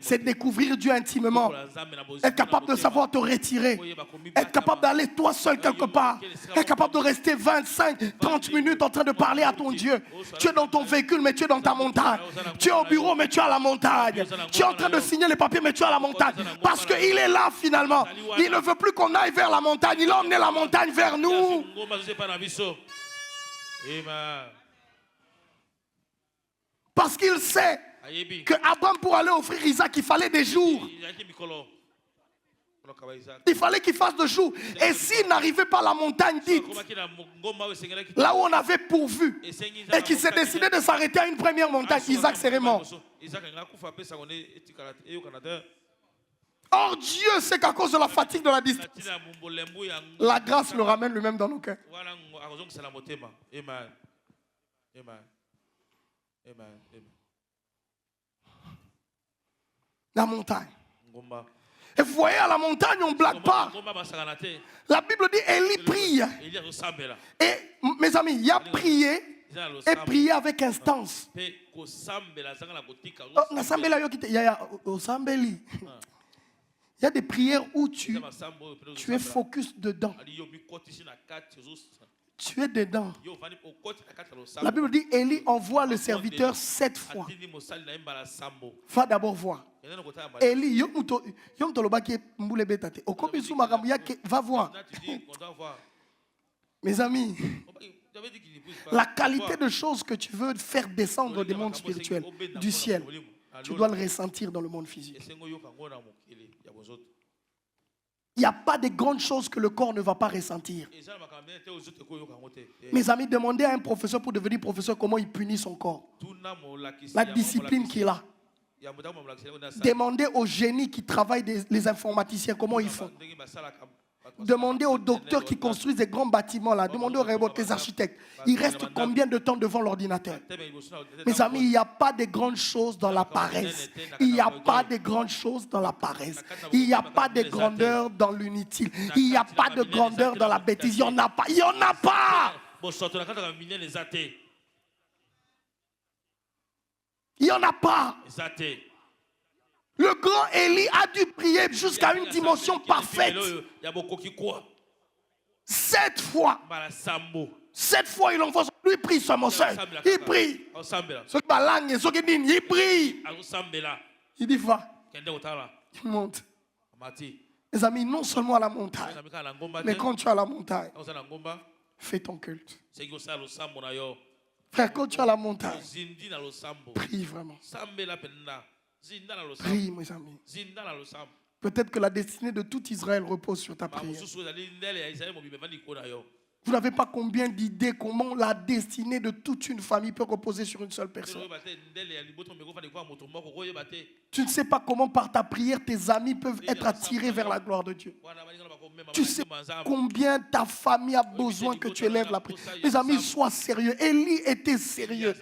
C'est découvrir Dieu intimement. Être capable de savoir te retirer. Être capable d'aller toi seul quelque part. Être capable de rester 25, 30 minutes en train de parler à ton Dieu. Tu es dans ton véhicule, mais tu es dans ta montagne. Tu es au bureau, mais tu es à la montagne. Tu es en train de signer les papiers, mais tu es à la montagne. Parce qu'il est là finalement. Il ne veut plus qu'on aille vers la montagne. Il a emmené la montagne vers nous. Parce qu'il sait que Abraham, pour aller offrir Isaac, il fallait des jours. Il fallait qu'il fasse des jours. Et s'il n'arrivait pas à la montagne dite, là où on avait pourvu, et qu'il s'est décidé de s'arrêter à une première montagne, Isaac serait mort. Or Dieu sait qu'à cause de la fatigue de la distance, la grâce le ramène lui-même dans nos cœurs. La montagne. Et vous voyez, à la montagne, on ne blague pas. La Bible dit, Élie prie. Et mes amis, il y a prié et prié avec instance. Il y a des prières où tu es focus dedans. Tu es dedans. La Bible dit, Élie envoie le serviteur 7 fois. Va d'abord voir. Élie, va voir. Mes amis, la qualité de choses que tu veux faire descendre des mondes spirituels, du ciel, tu dois le ressentir dans le monde physique. Il n'y a pas de grandes choses que le corps ne va pas ressentir. Mes amis, demandez à un professeur pour devenir professeur comment il punit son corps. La discipline qu'il a. Demandez aux génies qui travaillent, les informaticiens, comment ils font. Demandez aux docteurs qui construisent des grands bâtiments là. Demandez aux robots, les architectes. Ils restent combien de temps devant l'ordinateur? Mes amis, il n'y a pas de grandes choses dans la paresse. Il n'y a pas de grandes choses dans la paresse. Il n'y a pas de grandeur dans l'inutile. Il n'y a pas de grandeur dans la bêtise. Il n'y en a pas. Il n'y en a pas. Il n'y en a pas. Le grand Élie a dû prier jusqu'à une dimension parfaite. 7 fois. 7 fois, il envoie. Lui prie seulement seul. Il prie. Il prie. Il dit va. Il monte. Les amis, non seulement à la montagne, mais quand tu es à la montagne, fais ton culte. Frère, quand tu es à la montagne, prie vraiment. Prie, mes amis. Peut-être que la destinée de tout Israël repose sur ta prière. Vous n'avez pas combien d'idées comment la destinée de toute une famille peut reposer sur une seule personne. Tu ne sais pas comment par ta prière tes amis peuvent être attirés vers la gloire de Dieu. Tu sais combien ta famille a besoin que tu élèves la prière. Mes amis, sois sérieux. Élie était sérieux.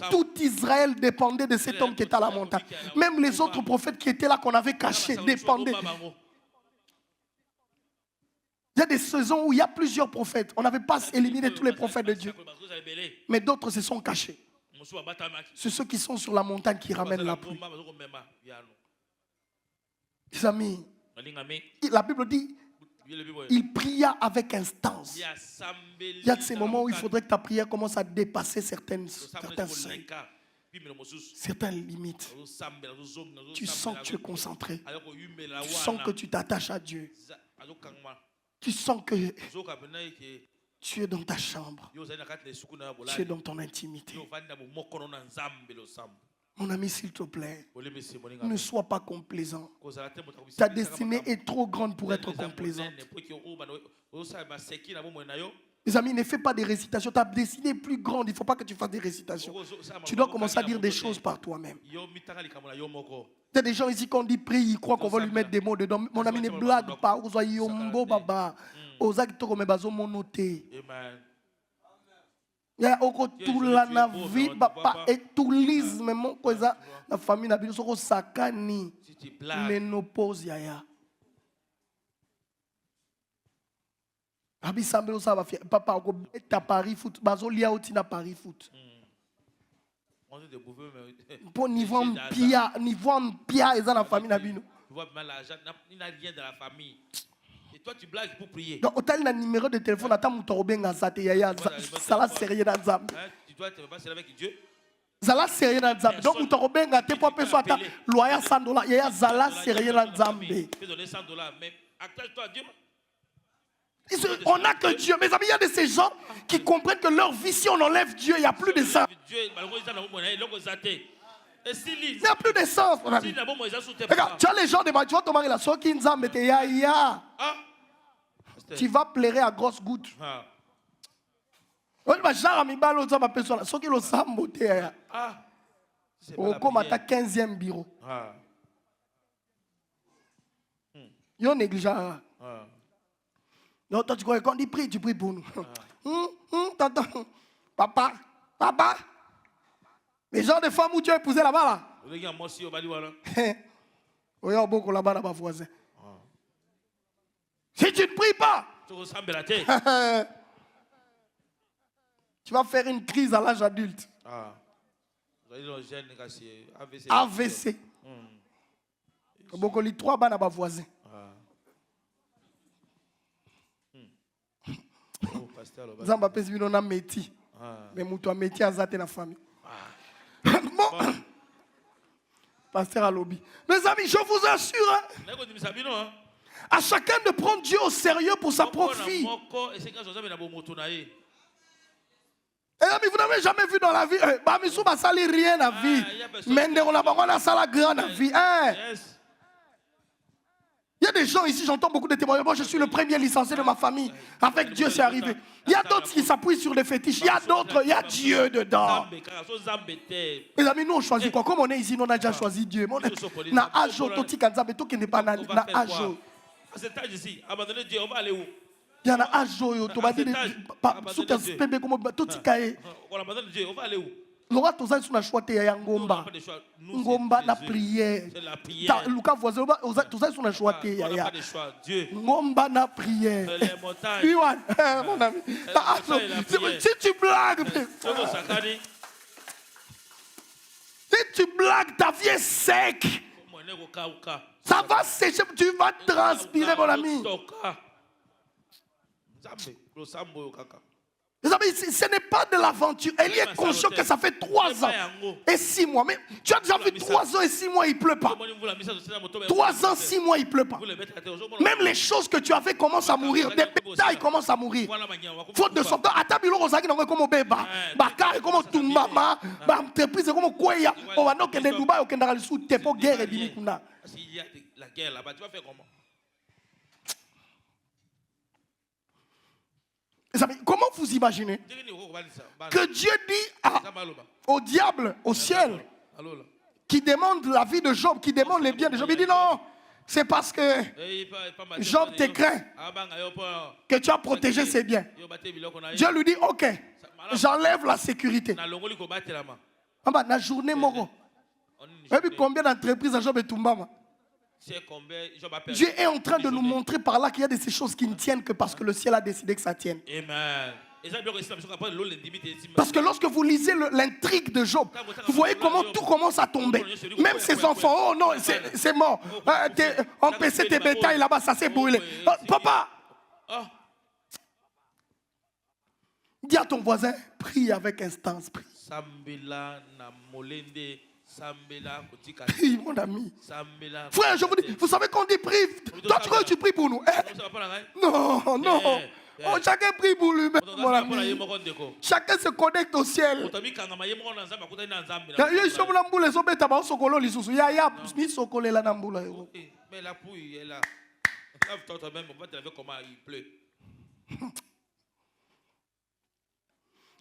Tout Israël dépendait de cet homme qui était à la montagne. Même les autres prophètes qui étaient là, qu'on avait cachés, dépendaient. Il y a des saisons où il y a plusieurs prophètes. On n'avait pas éliminé tous les prophètes de Dieu. Mais d'autres se sont cachés. C'est ceux qui sont sur la montagne qui ramènent la pluie. Les amis, la Bible dit, il pria avec instance. Il y a de ces moments où il faudrait que ta prière commence à dépasser certains seuils, certaines limites. Tu sens que tu es concentré. Tu sens que tu t'attaches à Dieu. Tu sens que tu es dans ta chambre. Tu es dans ton intimité. Mon ami, s'il te plaît, ne sois pas complaisant. Ta destinée est trop grande pour être complaisante. Mes amis, ne fais pas des récitations. Ta destinée est plus grande. Il ne faut pas que tu fasses des récitations. Tu dois commencer à dire des choses par toi-même. Il y a des gens ici, quand on dit prie, ils croient qu'on va lui mettre des mots dedans. Mon ami, ne blague pas. Il y a tout la vie, et tout l'isme, la famille, la vie, sakani, ménopause, yaya. Papa, ta Paris foot, bazo lia oti na Paris foot. Pour niveau pia et dans la famille nabino. Tu vois mal l'argent, il n'a rien dans la famille. Et toi tu blagues pour prier. Donc autant il a numéro de téléphone attends muto obenga zate ya ça la sérieux dans Zambie. Tu dois te passer avec Dieu. Zala sérieux dans Zambie. Donc muto obenga te pour personne attend loyer $100 ya zala sérieux dans Zambie. Tu donner $100 mais accroche-toi à Dieu. On n'a que Dieu. Mes amis, il y a de ces gens qui comprennent que leur vie, si on enlève Dieu, il n'y a plus de sens. Il n'y a plus de sens, mon ami. Regarde, tu as les gens de ma, tu vois ton mari là, tu vas pleurer à grosses gouttes. Au comme à ta 15e bureau. Il y a négligent. Non, toi, tu crois qu'on dit prie, tu pries pour nous. Papa. Les gens de femmes où tu as épousé là-bas, là. Il y a beaucoup là-bas, là-bas, voisin. Si tu ne pries pas, tu vas faire une crise à l'âge adulte. AVC. Beaucoup les 3 bas là-bas, voisin. Zamba pesi bino na meti. Mais mutu a meti azate na famille. Bon. Pasteur Alobi. Mes amis, je vous assure, à chacun de prendre Dieu au sérieux pour sa propre vie. Et amis, vous n'avez jamais vu dans la vie, Bamisou va salir rien à la vie. Mais on a sala grande à vie. Il y a des gens ici, j'entends beaucoup de témoignages. Moi, je suis le premier licencié de ma famille. Avec Dieu, c'est arrivé. Il y a d'autres qui s'appuient sur des fétiches. Il y a d'autres, il y a Dieu dedans. Mes amis, nous, on choisit quoi? Comme on est ici, nous, on a déjà choisi Dieu. Na ajo, toti kanzabe, to qui n'est pas na ajo. À cet âge ici, abandonner Dieu, on va aller où? Il y a na ajo, yo, to va dire, sous ta spébe, comme toti kaye. On abandonne Dieu, on va aller où? L'ora toza sur la choix ya ngomba. Ngomba na prière. Luka voisin toza sur la choix ya ngomba na prière. Iwan, mon ami. Si tu blagues, si tu blagues, ta vie est sec. Ça va sécher, tu vas transpirer, mon ami. Mes amis, ce n'est pas de l'aventure. Elle est conscient que ça fait 3 ans et 6 mois. Mais tu as déjà vu 3 ans et 6 mois, il ne pleut pas. 3 ans, 6 mois, il ne pleut pas. Même les choses que tu as fait commencent à mourir. Des bétails commencent à mourir. Faute de sortir. À ta bilo, on s'agit comme Beba. Bakar, comme Tumbama. Entreprise, comme Kouya. On va nous que les Dubaï, on va sous Tepo guerre et Binikuna. S'il y a la guerre là-bas, tu vas faire comment? Comment vous imaginez que Dieu dit au diable, au ciel, qui demande la vie de Job, qui demande les biens de Job, il dit non, c'est parce que Job te craint que tu as protégé ses biens. Dieu lui dit ok, j'enlève la sécurité. La journée moro. Et puis combien d'entreprises à Job et Tumbama? Dieu est en train de nous montrer par là qu'il y a de ces choses qui ne tiennent que parce que le ciel a décidé que ça tienne. Amen. Parce que lorsque vous lisez l'intrigue de Job, vous voyez comment tout commence à tomber. Même ses enfants, oh non, c'est mort. Empêcher tes bétails là-bas, ça s'est brûlé. Papa, dis à ton voisin, prie avec instance, prie. Prie, mon ami. Frère, je vous dis, vous savez qu'on dit prie. Toi, tu crois que tu pries pour nous? Non, non. Oh, chacun prie pour lui-même, mon ami. Chacun se connecte au ciel.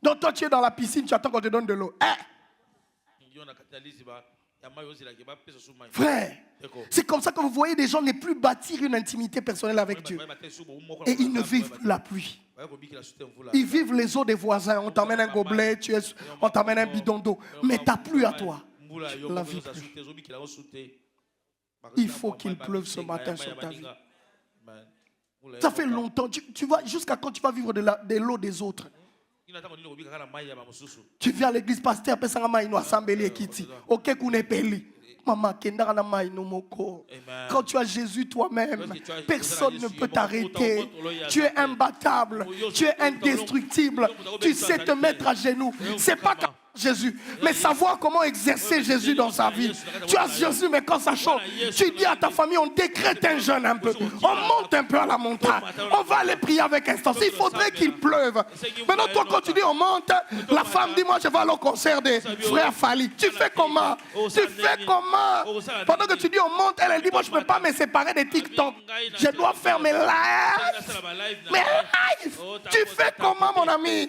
Donc toi, tu es dans la piscine, tu attends qu'on te donne de l'eau. Frère, c'est comme ça que vous voyez des gens ne plus bâtir une intimité personnelle avec Dieu. Et ils ne vivent plus la pluie. Ils vivent les eaux des voisins. On t'amène un gobelet, on t'amène un bidon d'eau. Mais ta pluie à toi, la vie plus. Il faut qu'il pleuve ce matin sur ta vie. Ça fait longtemps. Tu vas, jusqu'à quand tu vas vivre de l'eau des autres? Tu viens à l'église, pasteur, pesanga maïno assemblée ekiti. Ok, kunepeli. Maman, kendara na maïno moko. Quand tu as Jésus toi-même, personne ne peut t'arrêter. Tu es imbattable, tu es indestructible. Tu sais te mettre à genoux. C'est pas comme Jésus, mais savoir comment exercer Jésus dans sa vie. Tu as Jésus, mais quand ça chauffe, tu dis à ta famille, on décrète un jeûne un peu. On monte un peu à la montagne. On va aller prier avec instance. Il faudrait qu'il pleuve. Maintenant, toi, quand tu dis on monte, la femme dit, moi, je vais aller au concert des frères Fali. Tu fais comment? Tu fais comment? Pendant que tu dis on monte, elle dit, moi, je ne peux pas me séparer des TikTok. Je dois faire mes lives. Mais live, tu fais comment, mon ami?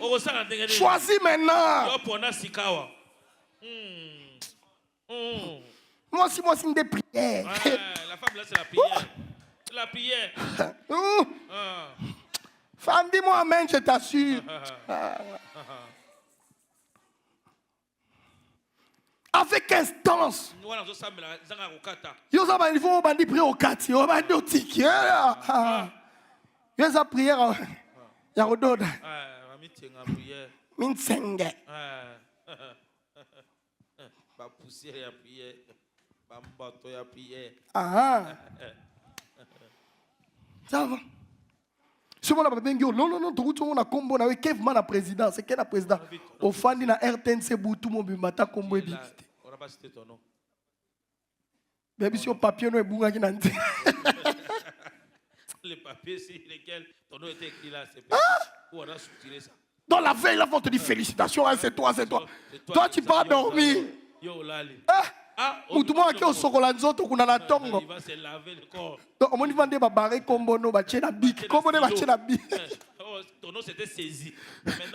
Choisis maintenant. Moi aussi, une des prières. La femme là, c'est la prière. C'est la prière. Femme, dis-moi amen, je t'assure. Avec instance. Yo ça va il faut bandi prier au quartier, yo bandi au tiki. Yo ça prière. Ya rododa. Minsenge. Ba poussière ya prière. Ba mbato ya prière. Ça va. Si on a bengi non tout on a combo na Kevman na président, c'est quel la président au fandi na RTNC Boutou mo bimata combo bi. On n'a pas cité ton nom. Baby sur papier no ebunga ki nante. Les papiers sur lesquels ton nom était écrit là, c'est où on a soutiré ça. Dans la veille, là, on te dit félicitations, hein, c'est toi. Toi, tu vas dormir. Il va se laver le corps. Donc, on va dire barré comme bono, bachena bic. Comme on bachena bic. Ton nom c'était saisi.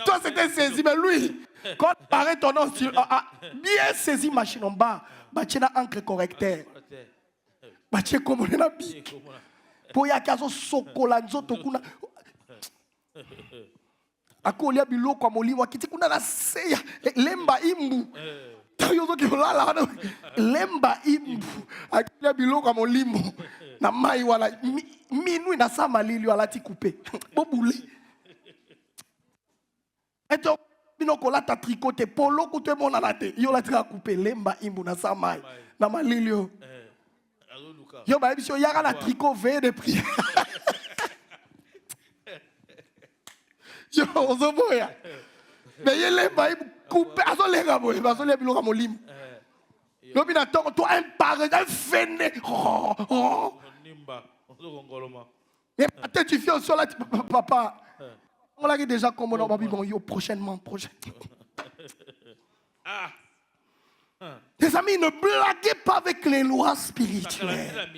Toi, c'était saisi, mais lui, quand barré ton nom, bien saisi, machine en bas, bachena encre correcteur. Bachena comme on a bic. Pour y avoir un chocolat, kuna. Akolia biloko kwa molimo akiti kuna na seya lemba imbu tayozo kiolala lemba imbu akolia biloko kwa molimo na mai wala minui na sama lili wala ti couper bobule eto binoko la ta tricoter polo ko te mona la te yo la tra couper lemba imbu na sama na malili yo ba biso yaka na tricot veille de prière. Yo, ozoboya. Mais il est pas coupé. Azo les gabo, azo les biloko molim. Yo bina to to un paré, un fene. Nimba, ozongoloma. Mais peut-être tu fais sur la papa. On l'a déjà comme on va vivre yo prochainement. Les amis, ne blaguez pas avec les lois spirituelles.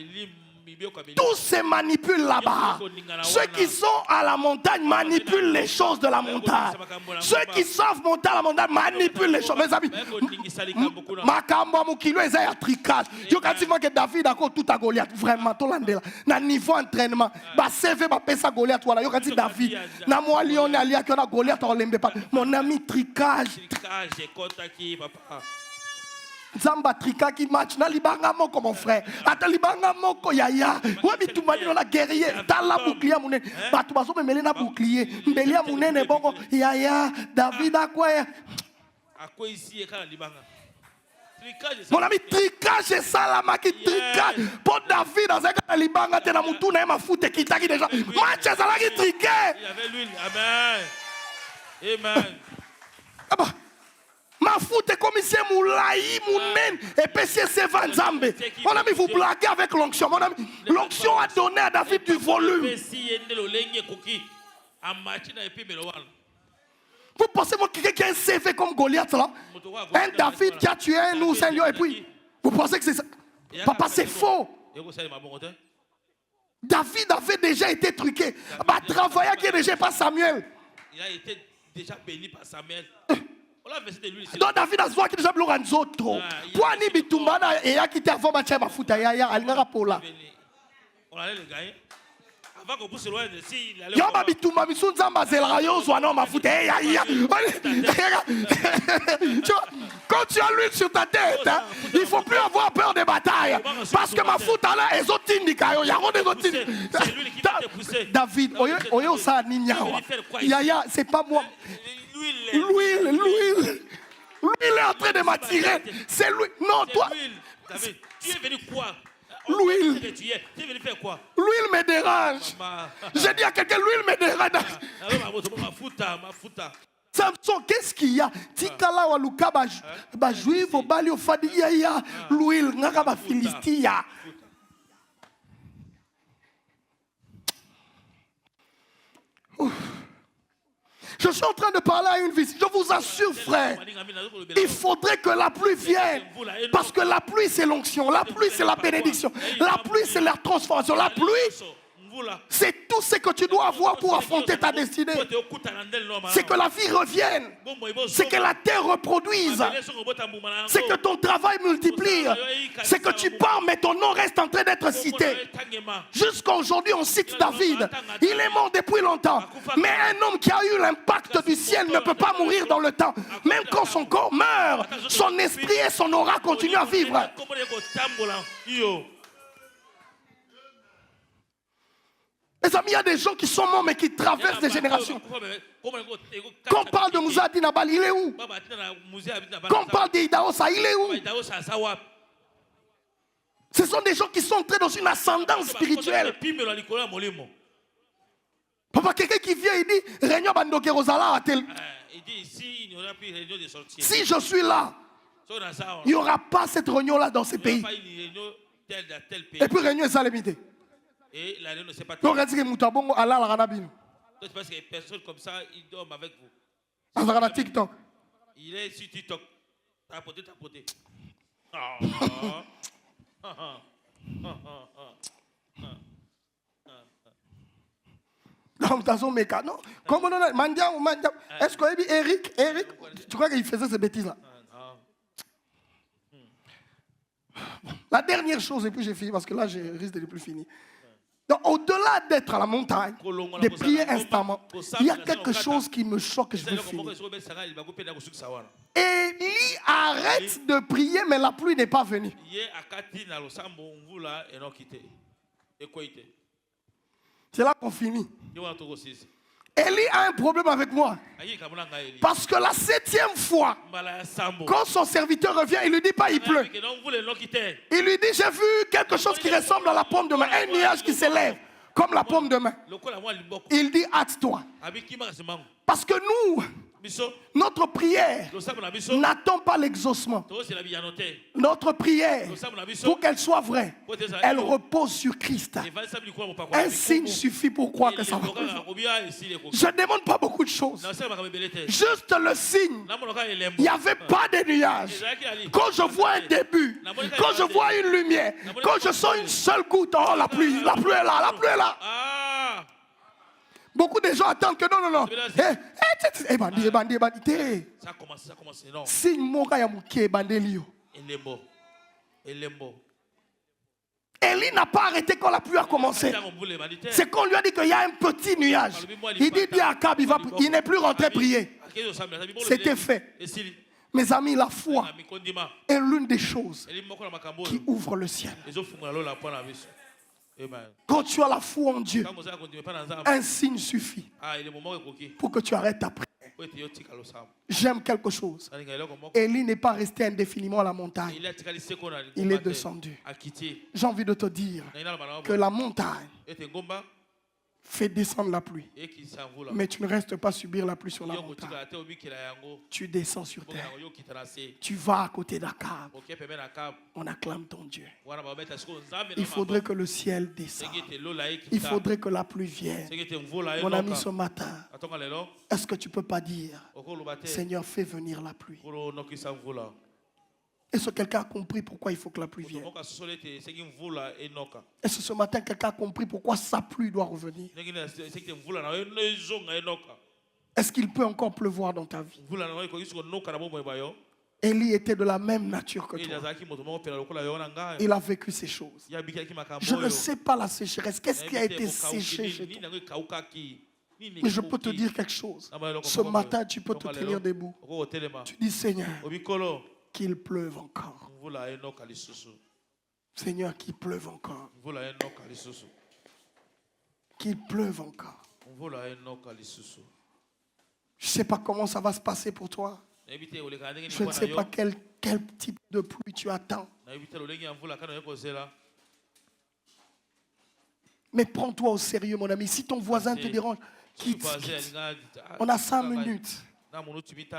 Tout se manipule là-bas. Ceux qui sont à la montagne manipulent les choses de la montagne. Ceux qui savent monter à la montagne manipulent les choses. Mes amis, Makamba Mukilo est un tricage. Je dis que David a tout à Goliath. Vraiment, tout l'année là. Na niveau entraînement. Ba CV ba pesa Goliath voilà. Je dis David. Na moi Lion alia qui on a Goliath on l'aime pas. Mon ami tricage. Tricage, j'ai papa. Zamba trika qui match na libanga moko mon frère ata libanga moko yaya webi tumani na guerrier tala bouclier munene batu baso memele na bouclier mbelia munene bongo yaya David akwa ici et quand libanga tricage mon ami tricage c'est ça la maki tricage pour David dans un libanga te na mutu na mafuta kitaki déjà match ça la qui triqué il avait l'huile amen ma foute comme ici moulaï mounen et pessier c'est Vanzambe. Mon ami, vous blaguez avec l'onction. Mon ami, l'onction a donné à David du volume. Vous pensez moi quelqu'un qui a un CV comme Goliath là? Un David qui a tué un ours, un lion et puis vous pensez que c'est ça? Papa, c'est faux. David avait déjà été truqué. Bah travailler qui est déjà pas Samuel. Il a été déjà béni par Samuel. Donc David a besoin qu'il déjà bloqué un autre. Toi ni bitumbana et a quitté avant match ma futa ya alingara pola. On allait le gagner. Avant qu'on pousse loin, si il allait Yo ba bitumba misunza mazela yo zwana mafuta. Tu vois, quand tu as l'huile sur ta tête, hein, il faut plus avoir peur des batailles parce que mafuta là ezotindika yo yango ezotindika. C'est lui qui va te pousser. David, oyo sa ninyawa. Yaya, c'est pas moi. L'huile est en train de m'attirer. C'est lui. Non, toi. David, tu es venu quoi? L'huile. Tu es venu faire quoi? L'huile me dérange. J'ai dit à quelqu'un, l'huile me dérange. Samson, qu'est-ce qu'il y a? Tikala wa luka ba juif au bali au fadi ya l'huile ngaka ba philistia. Je suis en train de parler à une vie. Je vous assure, frère, il faudrait que la pluie vienne. Parce que la pluie, c'est l'onction. La pluie, c'est la bénédiction. La pluie, c'est la transformation. La pluie, c'est tout ce que tu dois avoir pour affronter ta destinée. C'est que la vie revienne. C'est que la terre reproduise. C'est que ton travail multiplie. C'est que tu pars, mais ton nom reste en train d'être cité. Jusqu'à aujourd'hui, on cite David. Il est mort depuis longtemps. Mais un homme qui a eu l'impact du ciel ne peut pas mourir dans le temps. Même quand son corps meurt, son esprit et son aura continuent à vivre. Les amis, il y a des gens qui sont morts mais qui traversent des générations. Quand on parle de Moussa Dinabal, il est où? Quand on parle d'Idaosa, il est où? Ce sont des gens qui sont entrés dans une ascendance spirituelle. Papa, quelqu'un qui vient, il dit Réunion Bandoke Rosala. Il dit ici, il n'y aura plus réunion de sortie. Si je suis là, il n'y aura pas cette réunion-là dans ces pays. Et puis réunion est salémité. Et la réunion ne s'est pas donc, il dit que Moutabongo Allah la ranabine. Donc, parce que les personnes comme ça, ils dorment avec vous. Ah, TikTok. Il est sur TikTok. Tapoter. Non, comment on Mandia. Est-ce qu'on dit Eric, tu crois qu'il faisait ces bêtises-là? La dernière chose, et puis j'ai fini, parce que là, je risque de ne plus finir. Donc, au-delà d'être à la montagne, de prier instamment, il y a quelque chose qui me choque, je vais finir. Élie arrête de prier, mais la pluie n'est pas venue. C'est là qu'on finit. Élie a un problème avec moi. Parce que la 7e fois, quand son serviteur revient, il lui dit pas il pleut. Il lui dit j'ai vu quelque chose qui ressemble à la paume de main. Un nuage qui s'élève comme la paume de main. Il dit hâte-toi. Parce que nous, notre prière n'attend pas l'exaucement. Notre prière, pour qu'elle soit vraie, elle repose sur Christ. Un signe suffit pour croire que ça va. Je ne demande pas beaucoup de choses. Juste le signe. Il n'y avait pas de nuages. Quand je vois un début, quand je vois une lumière, quand je sens une seule goutte, oh la pluie est là, la pluie est là. Beaucoup de gens attendent que non. Bandi. Ça commence, non. Signe moka ya muke bandelio. Élie n'a pas arrêté quand la pluie a commencé. C'est qu'on lui a dit qu'il y a un petit nuage. Il dit à Akab, il n'est plus rentré prier. C'était fait. Mes amis, la foi est l'une des choses qui ouvre le ciel. Quand tu as la foi en Dieu, un signe suffit pour que tu arrêtes ta prière. J'aime quelque chose. Élie n'est pas resté indéfiniment à la montagne. Il est descendu. J'ai envie de te dire que la montagne fait descendre la pluie. Mais tu ne restes pas subir la pluie sur la montagne. Tu descends sur terre. Tu vas à côté d'Akab. On acclame ton Dieu. Il faudrait que le ciel descende. Il faudrait que la pluie vienne. Mon ami, ce matin, est-ce que tu ne peux pas dire Seigneur, fais venir la pluie? Est-ce que quelqu'un a compris pourquoi il faut que la pluie vienne? Est-ce que ce matin, quelqu'un a compris pourquoi sa pluie doit revenir? Est-ce qu'il peut encore pleuvoir dans ta vie? Élie était de la même nature que toi. Il a vécu ces choses. Je ne sais pas la sécheresse. Qu'est-ce qui a été séché chez toi? Mais je peux te dire quelque chose. Ce matin, tu peux te tenir debout. Tu dis, Seigneur, qu'il pleuve encore. Seigneur, qu'il pleuve encore. Qu'il pleuve encore. Je ne sais pas comment ça va se passer pour toi. Je ne sais pas quel type de pluie tu attends. Mais prends-toi au sérieux, mon ami. Si ton voisin te dérange, quitte. On a 5 minutes.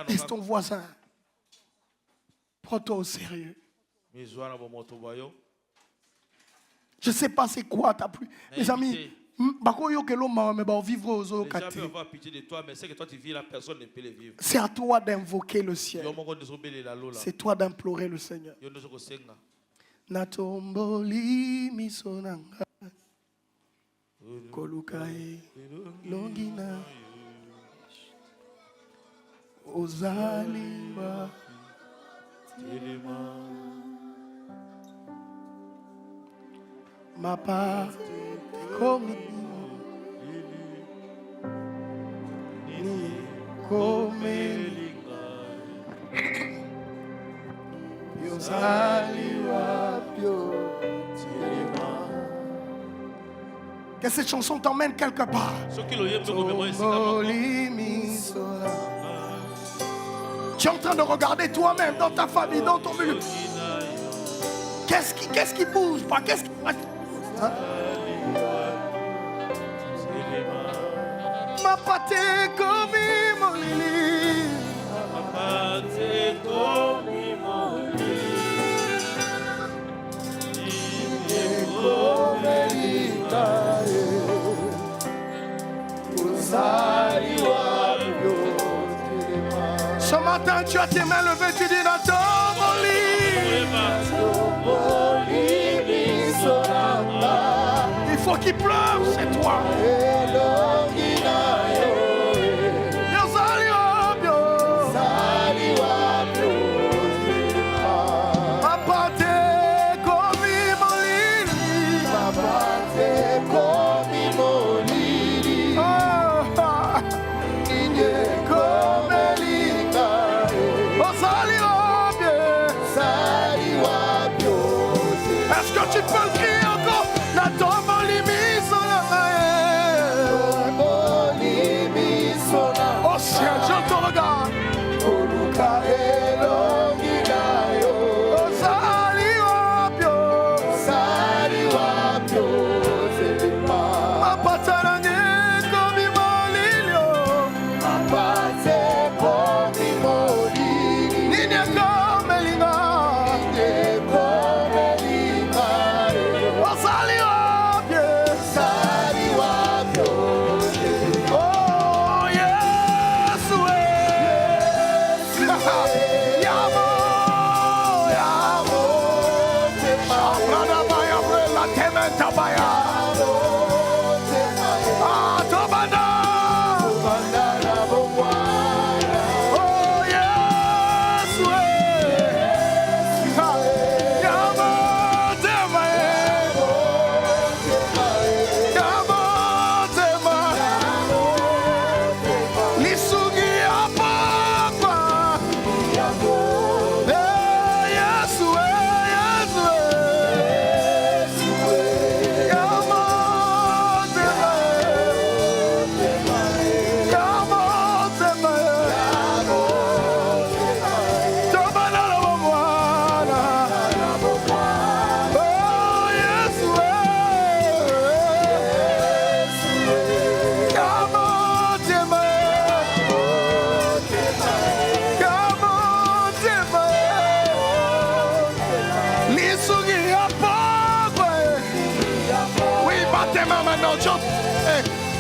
Laisse ton voisin. Prends-toi au sérieux. Je ne sais pas c'est quoi ta pluie. Mes amis, c'est à toi d'invoquer le ciel. C'est toi d'implorer le Seigneur. Natomboli misonanga kolukae longina ozaliwa mapa komi komelinga yozaliwa pio. Que cette chanson t'emmène quelque part. Tu es en train de regarder toi-même dans ta famille, dans ton milieu. Qu'est-ce qui bouge pas? Qu'est-ce qui... Ma pâté comme mon lili. Ma pâté comme mon Ce matin, tu as tes mains levées, tu dis il faut qu'il pleuve, c'est toi. Tu peux le crier encore. La tombe oh ciel, je te regarde.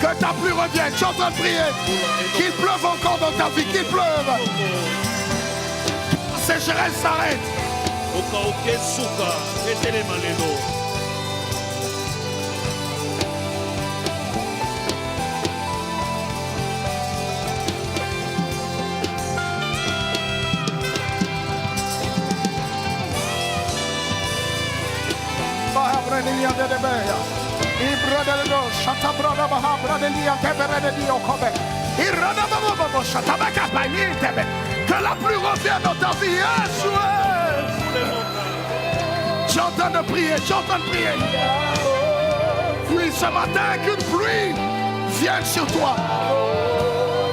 Que ta pluie revienne. Je suis en train de prier. Qu'il pleuve encore dans ta vie. Qu'il pleuve. La sécheresse s'arrête. Que la pluie revienne dans ta vie. Tu es en train de prier, tu es en train de prier. Oui, ce matin, qu'une pluie vienne sur toi.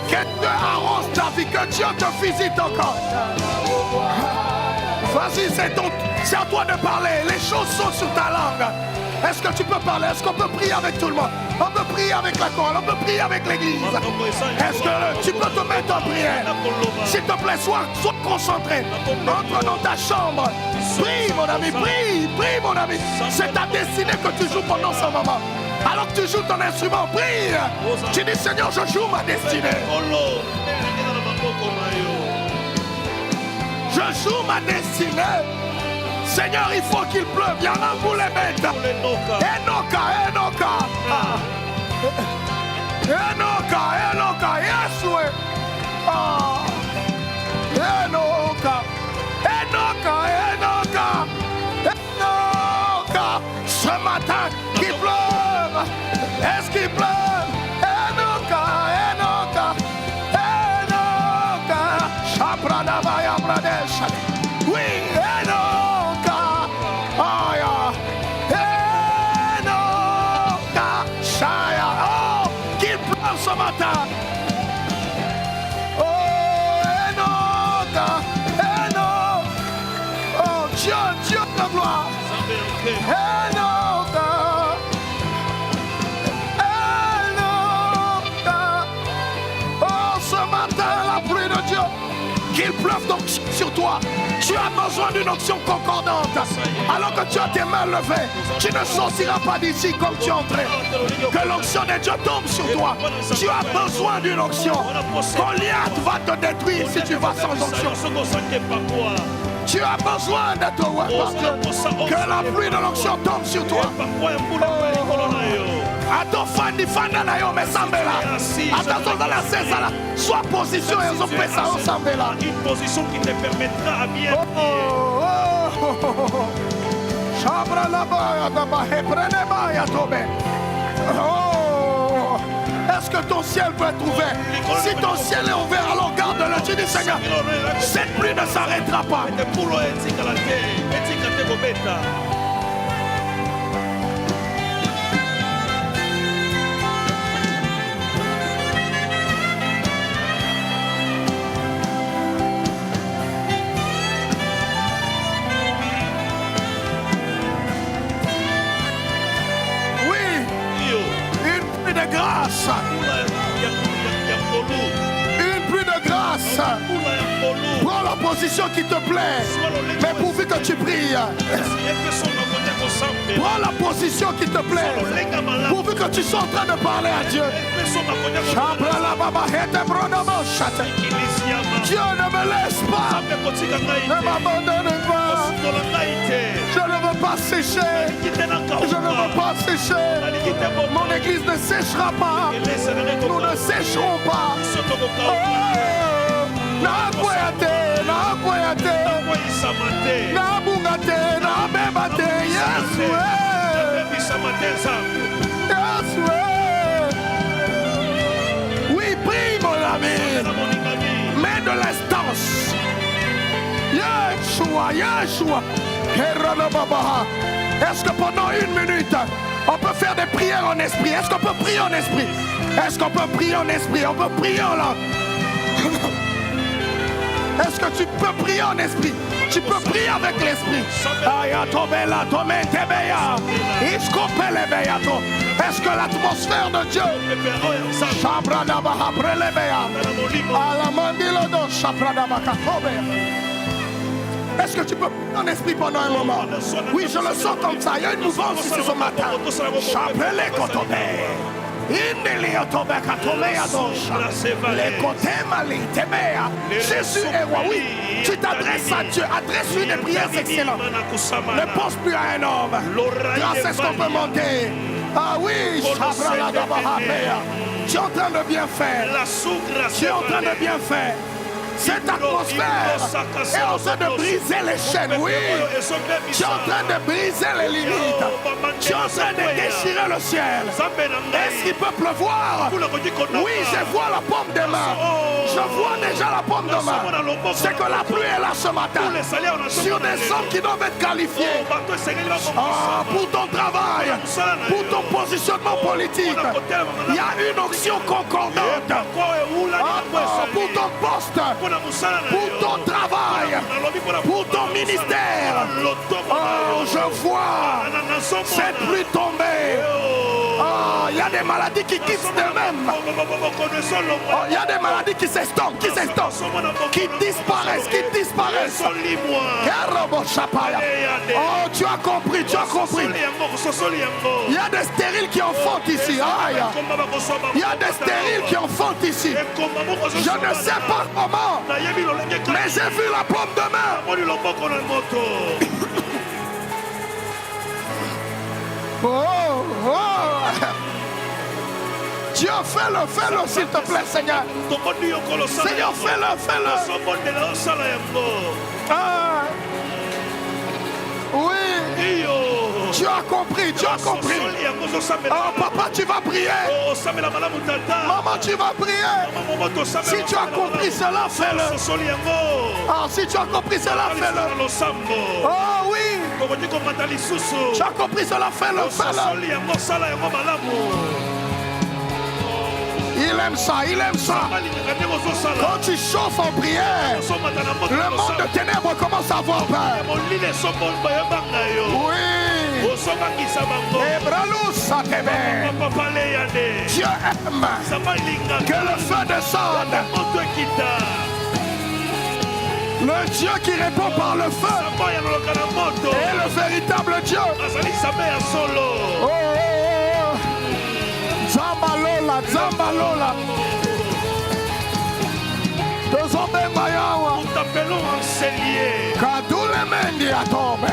Que Dieu arrose ta vie, que Dieu te visite encore. Vas-y, c'est à toi de parler. Les choses sont sur ta langue. Est-ce que tu peux parler? Est-ce qu'on peut prier avec tout le monde? On peut prier avec la chorale, on peut prier avec l'église. Est-ce que tu peux te mettre en prière? S'il te plaît, sois concentré. Entre dans ta chambre. Prie, mon ami, prie, mon ami. C'est ta destinée que tu joues pendant ce moment. Alors que tu joues ton instrument, prie. Tu dis, Seigneur, je joue ma destinée. Je joue ma destinée. Seigneur, il faut qu'il pleuve. Il y en a vous les mettre. Enoka. Yes, Enoka. Ce matin, qu'il pleuve. Est-ce qu'il pleuve? Enoka. Shabradabaya Pradesh. Oui, Enoka. Shaya. Oh, qu'il pleuve ce matin. Dieu de gloire. Oh, ce matin, la pluie de Dieu, qu'il pleuve donc sur toi. Tu as besoin d'une onction concordante. Alors que tu as tes mains levées, tu ne sortiras pas d'ici comme tu es entré. Que l'onction de Dieu tombe sur toi. Tu as besoin d'une onction. Goliath va te détruire si tu vas sans onction. Tu as besoin d'être ouvert par Dieu. Que la pluie de l'onction tombe sur toi. Sois position et une position qui te permettra à bien prier. Est-ce que ton ciel peut être ouvert? Si ton ciel est ouvert, alors garde-le. Tu dis, Seigneur, cette pluie ne s'arrêtera pas. Grâce. Une pluie de grâce. Prends la position qui te plaît. Mais pourvu que tu pries. Prends la position qui te plaît. Pourvu que tu sois en train de parler à Dieu. Dieu ne me laisse pas. Ne m'abandonne pas. Je ne veux pas sécher. Je ne veux pas sécher. Mon église ne séchera pas. Nous ne sécherons pas. Oui, prie mon ami. Mets de l'instance. Yeshua. Est-ce que pendant une minute, on peut faire des prières en esprit? Est-ce qu'on peut prier en esprit? Est-ce qu'on peut prier en esprit? On peut prier en langue. Est-ce que tu peux prier en esprit? Tu peux prier avec l'esprit. Est-ce que l'atmosphère de Dieu est-ce que tu peux prier en esprit pendant un moment? Oui, je le sens comme ça. Il y a une mouvance ici ce matin. Jésus est roi, oui. Tu t'adresses à Dieu, adresse-lui des prières excellentes. Ne pense plus à un homme. Grâce à ce qu'on peut monter. Ah oui, tu es en train de bien faire. Tu es en train de bien faire. Cette atmosphère est en train de briser les chaînes, oui. Tu es en train de briser les limites. Tu es en train de déchirer le ciel. Est-ce qu'il peut pleuvoir? Oui, je vois la pomme de main. Je vois déjà la pomme de main. C'est que la pluie est là ce matin. Sur des hommes qui doivent être qualifiés. Pour ton travail, pour ton positionnement politique, il y a une onction concordante. Pour ton poste, pour ton travail, pour ton ministère. Oh, je vois cette pluie tomber. Il y a des maladies qui quittent d'eux-mêmes. Il y a des maladies qui s'estompent, qui disparaissent. Oh, tu as compris. Il y a des stériles qui enfantent ici. Il y a des stériles qui enfantent ici. Je ne sais pas comment, mais j'ai vu la pomme de main. Dieu, fais-le, s'il te plaît, Seigneur. Seigneur, fais-le. Oui. Tu as compris. Oh, papa, tu vas prier. Maman, tu vas prier. Si tu as compris cela, fais-le. Si tu as compris cela, fais-le. Oh oui. Tu as compris cela, fais-le. Il aime ça. Quand tu chauffes en prière, le monde de ténèbres commence à avoir peur. Oui. Dieu aime que le feu descende. Le Dieu qui répond par le feu est le véritable Dieu. Zambalola. Nous t'appelons un cellier. Kadule mendi atome.